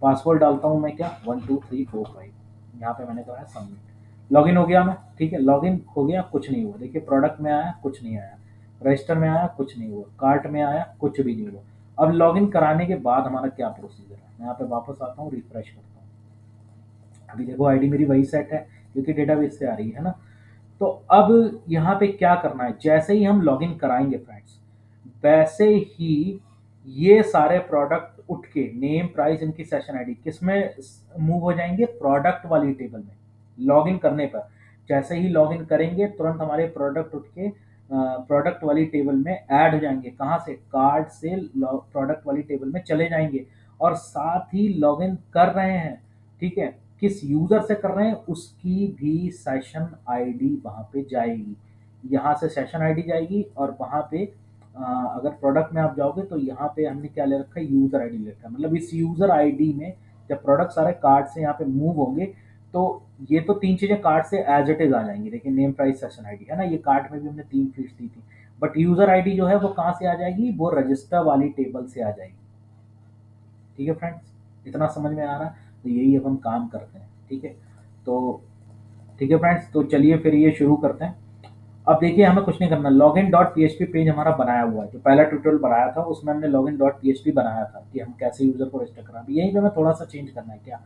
S1: पासवर्ड डालता हूँ मैं क्या, 1 2 3 4 5, यहाँ पे मैंने कहा है सबमिट। लॉगिन हो गया मैं, ठीक है, लॉगिन हो गया, कुछ नहीं हुआ। देखिए प्रोडक्ट में आया, कुछ नहीं आया, रजिस्टर में आया, कुछ नहीं हुआ, कार्ट में आया, कुछ भी नहीं हुआ। अब लॉगिन कराने के बाद हमारा क्या प्रोसीजर है, मैं यहाँ पे वापस आता हूँ, रिफ्रेश करता हूँ। अभी देखो आईडी मेरी वही सेट है क्योंकि डेटाबेस से आ रही है ना। तो अब यहाँ पे क्या करना है, जैसे ही हम लॉगिन कराएंगे फ्रेंड्स, वैसे ही ये सारे प्रोडक्ट उठ के नेम प्राइस इनकी सेशन आईडी किस में मूव हो जाएंगे, प्रोडक्ट वाली टेबल में। लॉगिन करने पर, जैसे ही लॉगिन करेंगे तुरंत हमारे प्रोडक्ट उठ के प्रोडक्ट वाली टेबल में ऐड हो जाएंगे। कहाँ से, कार्ड से प्रोडक्ट वाली टेबल में चले जाएंगे। और साथ ही लॉगिन कर रहे हैं, ठीक है, किस यूजर से कर रहे हैं उसकी भी सेशन आईडी वहां पे जाएगी। यहाँ से सेशन आईडी जाएगी और वहां पे अगर प्रोडक्ट में आप जाओगे तो यहाँ पे हमने क्या ले रखा है, यूजर आईडी ले रखा है। मतलब इस यूजर आईडी में जब प्रोडक्ट सारे कार्ड से यहाँ पे मूव होंगे तो ये तो तीन चीजें कार्ड से एज इट इज आ जाएंगी। देखिए नेम प्राइस सेशन आईडी है ना, ये कार्ड में भी हमने तीन फील्ड्स दी थी, बट यूजर आईडी जो है वो कहाँ से आ जाएगी, वो रजिस्टर वाली टेबल से आ जाएगी। ठीक है फ्रेंड्स, इतना समझ में आ रहा है? तो यही अब हम काम करते हैं। ठीक है, तो ठीक है फ्रेंड्स, तो चलिए फिर ये शुरू करते हैं। अब देखिए हमें कुछ नहीं करना, लॉगिन डॉट पीएचपी पेज हमारा बनाया हुआ है। जो पहला ट्यूटोरियल बनाया था उसमें हमने लॉगिन डॉट पीएचपी बनाया था कि हम कैसे यूजर को रजिस्टर करा। अभी यहीं पे हमें थोड़ा सा चेंज करना है क्या।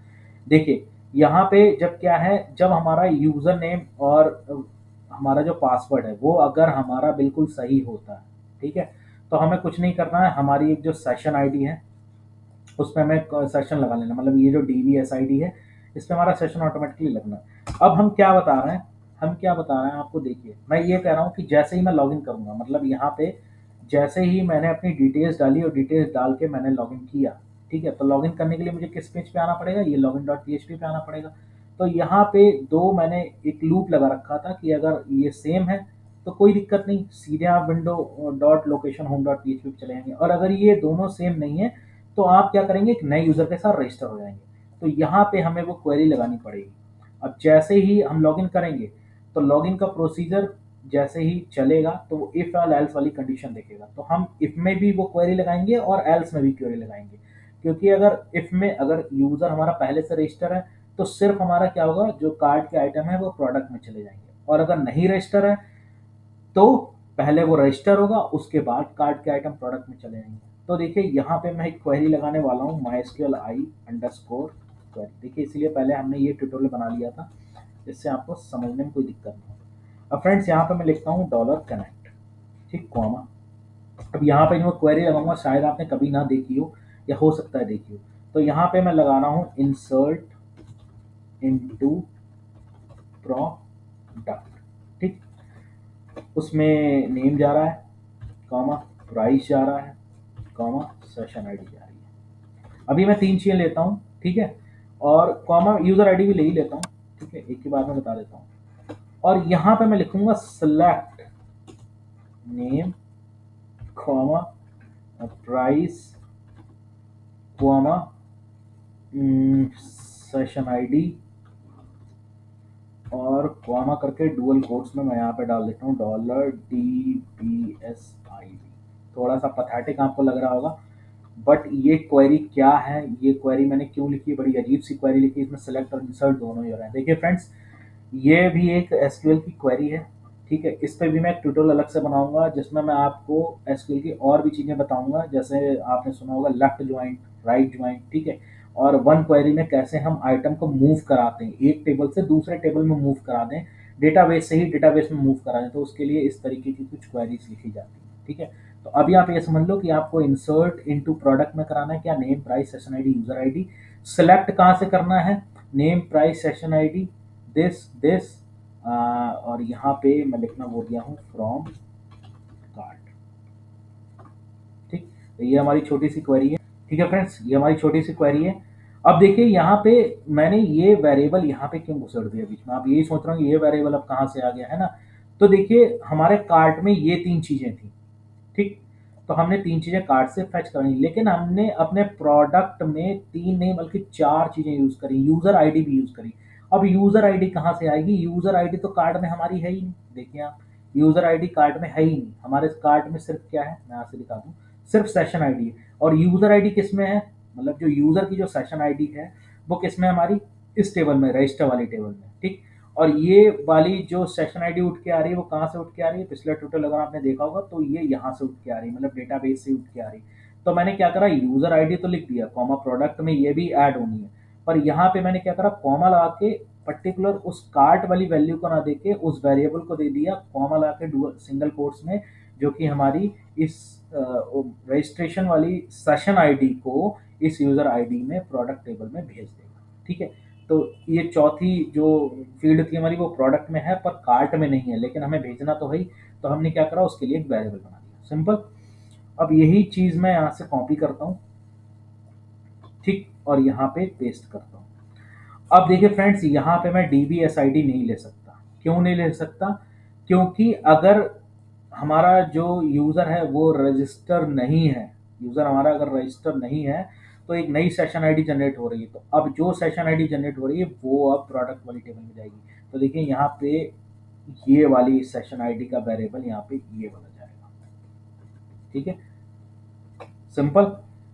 S1: देखिए यहाँ पे जब क्या है, जब हमारा यूजर नेम और हमारा जो पासवर्ड है वो अगर हमारा बिल्कुल सही होता है, ठीक है, तो हमें कुछ नहीं करना है। हमारी एक जो सेशन आईडी है उसमें हमें सेशन लगा लेना, मतलब ये जो DVSID है इस पे हमारा सेशन ऑटोमेटिकली लगना है। अब हम क्या बता रहे हैं, हम क्या बता रहे हैं आपको, देखिए मैं ये कह रहा हूँ कि जैसे ही मैं लॉगिन करूंगा, मतलब यहाँ पे जैसे ही मैंने अपनी डिटेल्स डाली और डिटेल्स डाल के मैंने लॉगिन किया, ठीक है, तो लॉगिन करने के लिए मुझे किस पेज पे आना पड़ेगा, ये लॉगिन डॉट पीएचपी पे आना पड़ेगा। तो यहाँ पे दो मैंने एक लूप लगा रखा था कि अगर ये सेम है तो कोई दिक्कत नहीं, सीधे आप window dot location home dot PHP पे चले जाएंगे, और अगर ये दोनों सेम नहीं है तो आप क्या करेंगे, एक नए यूजर के साथ रजिस्टर हो जाएंगे। तो यहाँ पे हमें वो क्वेरी लगानी पड़ेगी। अब जैसे ही हम लॉगिन करेंगे तो लॉगिन का प्रोसीजर जैसे ही चलेगा तो वो इफ और एल्स वाली कंडीशन देखेगा, तो हम इफ में भी वो क्वेरी लगाएंगे और एल्स में भी क्वेरी लगाएंगे। क्योंकि अगर इफ में अगर यूजर हमारा पहले से रजिस्टर है तो सिर्फ हमारा क्या होगा, जो कार्ड के आइटम है वो प्रोडक्ट में चले जाएंगे, और अगर नहीं रजिस्टर है तो पहले वो रजिस्टर होगा उसके बाद कार्ड के आइटम प्रोडक्ट में चले जाएंगे। तो देखिए यहाँ पे मैं एक क्वेरी लगाने वाला हूँ MySQL i अंडरस्कोर क्वेरी। देखिए इसलिए पहले हमने ये ट्यूटोरियल बना लिया था, इससे आपको समझने में कोई दिक्कत नहीं हो। अब फ्रेंड्स यहाँ पे मैं लिखता हूँ $कनेक्ट, ठीक, कॉमा। अब यहाँ पे जो मैं क्वेरी लगाऊंगा शायद आपने कभी ना देखी हो या हो सकता है देखी हो। तो यहाँ पे मैं लगा रहा हूँ इंसर्ट इनटू प्रोडक्ट, ठीक, उसमें नेम जा रहा है, कॉमा, प्राइस जा रहा है, कॉमा, सेशन आईडी जा रही है। अभी मैं तीन चीजें लेता हूँ, ठीक है, और कॉमा यूजर आईडी भी ले ही लेता हूँ, ठीक है, एक के बाद में बता देता हूँ। और यहाँ पे मैं लिखूंगा select name, comma, price, comma, session ID, और कॉमा करके डुअल कोट्स में मैं यहाँ पे डाल देता हूँ $DBSID। थोड़ा सा पथेटिक आपको लग रहा होगा, बट ये क्वेरी क्या है, ये क्वेरी मैंने क्यों लिखी, बड़ी अजीब सी क्वेरी लिखी, इसमें सेलेक्ट और इंसर्ट दोनों ही हो रहे हैं। देखिए फ्रेंड्स, ये भी एक एसक्यूएल की क्वेरी है, ठीक है, इस पे भी मैं एक ट्यूटोरियल अलग से बनाऊंगा जिसमें मैं आपको एसक्यूएल की और भी चीज़ें बताऊंगा, जैसे आपने सुना होगा लेफ्ट ज्वाइंट, राइट ज्वाइंट, ठीक है, और वन क्वेरी में कैसे हम आइटम को मूव कराते हैं, एक टेबल से दूसरे टेबल में मूव करा दें, डेटाबेस से ही डेटाबेस में मूव करा दें, तो उसके लिए इस तरीके की कुछ क्वेरीज लिखी जाती है। ठीक है, तो अभी आप ये समझ लो कि आपको इंसर्ट इनटू प्रोडक्ट में कराना है क्या, name price session ID user ID. Select कहाँ से करना है, name price session ID, this और यहाँ पे मैं लिखना बोल दिया हूँ फ्रॉम कार्ड। ठीक, तो ये हमारी छोटी सी क्वेरी है। ठीक है फ्रेंड्स, ये हमारी छोटी सी क्वेरी है। अब देखिए यहाँ पे मैंने ये वेरिएबल यहाँ पे क्यों घुसड़ दिया बीच में, आप यही सोच रहे हो ये वेरिएबल अब कहाँ से आ गया, है ना। तो देखिए हमारे कार्ट में ये तीन चीजें थी, ठीक, तो हमने तीन चीजें कार्ट से फेच करनी, लेकिन हमने अपने प्रोडक्ट में तीन नहीं बल्कि चार चीजें यूज करी, यूजर आईडी भी यूज करी। अब यूजर आईडी कहाँ से आएगी, यूजर आईडी तो कार्ड में हमारी है ही नहीं। देखिए आप, यूजर आईडी कार्ड में है ही नहीं, हमारे कार्ड में सिर्फ क्या है, मैं आपसे दिखा दूं, सिर्फ सेशन आईडी है। और यूजर आईडी किस में है, मतलब जो यूजर की जो सेशन आईडी है वो किस में, हमारी इस टेबल में, रजिस्टर वाली टेबल में, ठीक। और ये वाली जो सेशन आईडी उठ के आ रही है वो कहाँ से उठ के आ रही है, पिछला ट्यूटोरियल अगर आपने देखा होगा तो ये यहाँ से उठ के आ रही है, मतलब डेटाबेस से उठ के आ रही है। तो मैंने क्या करा, यूजर आईडी तो लिख दिया, कॉमा प्रोडक्ट में ये भी ऐड होनी है, पर यहाँ पे मैंने क्या करा, कॉमा लगा के पर्टिकुलर उस कार्ट वाली वैल्यू को ना देके उस वेरिएबल को दे दिया, कॉमा लगा के सिंगल कोट्स में, जो कि हमारी इस रजिस्ट्रेशन वाली सेशन आईडी को इस यूजर आईडी में प्रोडक्ट टेबल में भेज देगा। ठीक है, तो ये चौथी जो फील्ड थी हमारी वो प्रोडक्ट में है पर कार्ट में नहीं है, लेकिन हमें भेजना तो है ही, तो हमने क्या करा, उसके लिए एक वेरिएबल बना दिया, सिंपल। अब यही चीज मैं यहाँ से कॉपी करता हूँ, ठीक, और यहाँ पे पेस्ट करता हूँ। अब देखिए फ्रेंड्स, यहाँ पे मैं DBSID नहीं ले सकता, क्यों नहीं ले सकता, क्योंकि अगर हमारा जो यूजर है वो रजिस्टर नहीं है, यूजर हमारा अगर रजिस्टर नहीं है तो एक नई सेशन आईडी जनरेट हो रही है। तो अब जो सेशन आईडी जनरेट हो रही है वो अब प्रोडक्ट वाली टेबल में जाएगी। तो देखिए यहाँ पे ये वाली सेशन आईडी का वेरिएबल यहाँ पे ये वाला जाएगा। ठीक है, सिंपल।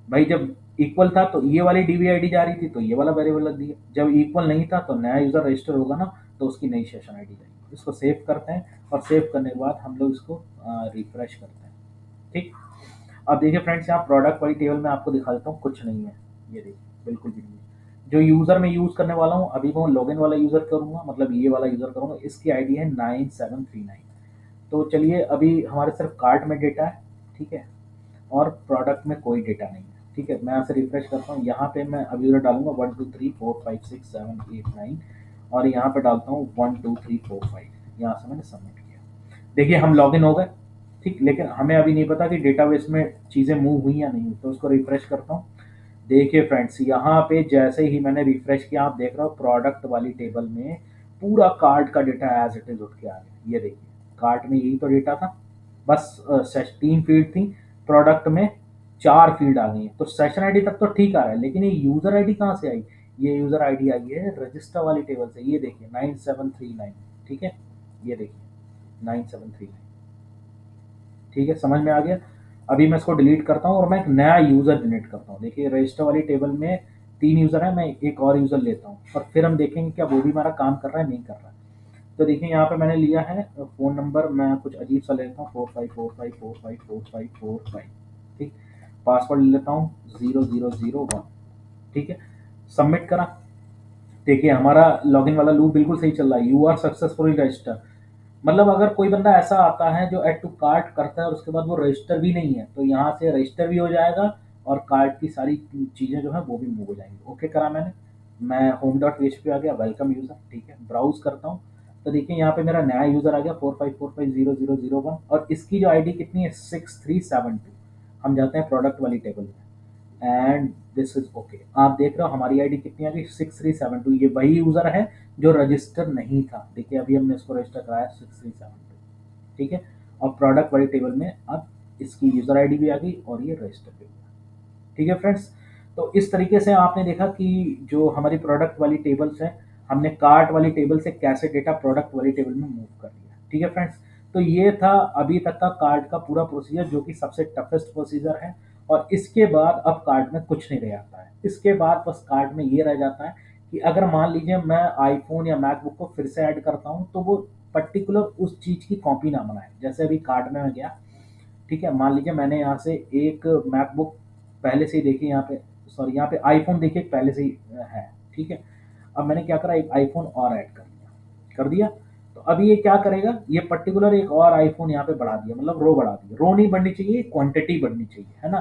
S1: भाई जब इक्वल था तो ये वाली डीबी आईडी जा रही थी तो ये वाला वेरिएबल लग दिया। जब इक्वल नहीं था तो नया यूजर रजिस्टर होगा ना, तो उसकी नई सेशन आईडी जाएगी। इसको सेव करते हैं और सेव करने के बाद हम लोग इसको रिफ्रेश करते हैं। ठीक। अब देखिए फ्रेंड्स, यहाँ प्रोडक्ट वाली टेबल में आपको दिखा देता हूँ, कुछ नहीं है। ये देखिए बिल्कुल भी नहीं है। जो यूजर मैं यूज करने वाला हूँ अभी वो लॉगिन वाला यूजर करूंगा, मतलब ये वाला यूजर करूंगा। इसकी आईडी है 9739। तो चलिए अभी हमारे सिर्फ कार्ट में डेटा है, ठीक है, और प्रोडक्ट में कोई डेटा नहीं है। ठीक है, मैं यहाँ से रिफ्रेश करता हूँ। यहाँ पे मैं अभी यूजर डालूंगा 1 2 3 4 5 6 7 8 9 और यहाँ पे डालता हूँ 1 2 3 4 5। यहाँ से मैंने सबमिट किया। देखिए हम लॉगिन हो गए। ठीक, लेकिन हमें अभी नहीं पता कि डेटाबेस में चीज़ें मूव हुई या नहीं हुई। तो उसको रिफ्रेश करता हूँ। देखिए फ्रेंड्स, यहाँ पे जैसे ही मैंने रिफ्रेश किया आप देख रहे हो प्रोडक्ट वाली टेबल में पूरा कार्ड का डेटा एज इट इज उठ के आ गया। ये देखिए कार्ड में यही तो डेटा था, बस 3 फील्ड थी, प्रोडक्ट में 4 फील्ड आ गई हैं। तो सेशन आईडी तक तो ठीक आ रहा है, लेकिन ये यूजर आईडी कहाँ से आई? ये यूजर आईडी आई है रजिस्टर वाली टेबल से। ये देखिए 9739। ठीक है, ये देखिए 9739। ठीक है, समझ में आ गया। अभी मैं इसको डिलीट करता हूँ और मैं एक नया यूजर जनरेट करता हूँ। देखिए रजिस्टर वाली टेबल में 3 यूजर है, मैं एक और यूजर लेता हूँ और फिर हम देखेंगे क्या वो भी हमारा काम कर रहा है नहीं कर रहा है। तो देखिए यहाँ पे मैंने लिया है फ़ोन नंबर, मैं कुछ अजीब सा लेता हूँ 4545454545। ठीक, पासवर्ड ले लेता हूँ 0001। ठीक है, सबमिट करा। देखिए हमारा लॉगिन वाला लूप बिल्कुल सही चल रहा है। You are successfully register. मतलब अगर कोई बंदा ऐसा आता है जो ऐड टू कार्ट करता है और उसके बाद वो रजिस्टर भी नहीं है, तो यहाँ से रजिस्टर भी हो जाएगा और कार्ट की सारी चीज़ें जो है वो भी मूव हो जाएंगी। ओके करा मैंने। मैं होम डॉट php आ गया, वेलकम यूज़र। ठीक है, ब्राउज करता हूँ। तो देखिए यहाँ पे मेरा नया यूज़र आ गया 45450001 और इसकी जो आईडी कितनी है 6372। हम जाते हैं प्रोडक्ट वाली टेबल में एंड दिस इज ओके। आप देख रहे हो हमारी आईडी कितनी आ गई 6372। ये वही यूज़र है जो रजिस्टर नहीं था। देखिए अभी हमने इसको रजिस्टर कराया 6372। ठीक है, और प्रोडक्ट वाली टेबल में अब इसकी यूज़र आईडी भी आ गई और ये रजिस्टर भी हो गया। ठीक है फ्रेंड्स, तो इस तरीके से आपने देखा कि जो हमारी प्रोडक्ट वाली टेबल्स हैं, हमने कार्ट वाली टेबल से कैसे डेटा प्रोडक्ट वाली टेबल में मूव कर लिया। ठीक है फ्रेंड्स, तो ये था अभी तक का कार्ट का पूरा प्रोसीजर, जो कि सबसे टफेस्ट प्रोसीजर है। और इसके बाद अब कार्ट में कुछ नहीं रह जाता है। इसके बाद बस कार्ट में ये रह जाता है कि अगर मान लीजिए मैं आईफोन या मैकबुक को फिर से ऐड करता हूँ तो वो पर्टिकुलर उस चीज़ की कॉपी ना बनाए। जैसे अभी कार्ट में मैं गया, ठीक है, मान लीजिए मैंने यहाँ से एक मैकबुक पहले से ही देखिए यहाँ पे, सॉरी यहाँ पे आईफोन देखिए पहले से ही है। ठीक है, अब मैंने क्या करा, एक आईफोन और ऐड कर दिया। तो अभी ये क्या करेगा, ये पर्टिकुलर एक और आईफोन यहाँ पे बढ़ा दिया, मतलब रो बढ़ा दिया। रो नहीं बढ़नी चाहिए, क्वांटिटी बढ़नी चाहिए, है ना।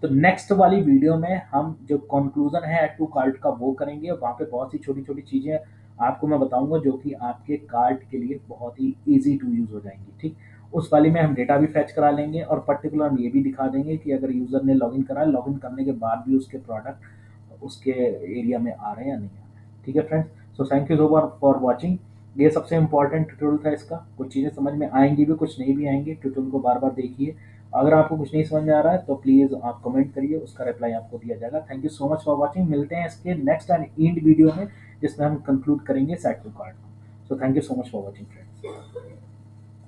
S1: तो नेक्स्ट वाली वीडियो में हम जो कंक्लूजन है ऐड टू कार्ट का वो करेंगे और वहाँ पे बहुत सी छोटी छोटी चीज़ें आपको मैं बताऊंगा जो कि आपके कार्ट के लिए बहुत ही ईजी टू यूज़ हो जाएंगी। ठीक, उस वाली में हम डेटा भी फैच करा लेंगे और पर्टिकुलर हम ये भी दिखा देंगे कि अगर यूज़र ने लॉगिन करा है, लॉगिन करने के बाद भी उसके प्रोडक्ट उसके एरिया में आ रहे हैं या नहीं आ रहे हैं। ठीक है friends, so thank you so much for watching. ये सबसे इंपॉर्टेंट ट्यूटोरियल था इसका। कुछ चीज़ें समझ में आएंगी भी, कुछ नहीं भी आएंगी। ट्यूटोरियल को बार बार देखिए। अगर आपको कुछ नहीं समझ में आ रहा है तो प्लीज़ आप कमेंट करिए, उसका रिप्लाई आपको दिया जाएगा। Thank you so much for watching. मिलते हैं इसके नेक्स्ट एंड एंड वीडियो में जिसमें हम कंक्लूड करेंगे set to card. So thank you so much for watching friends.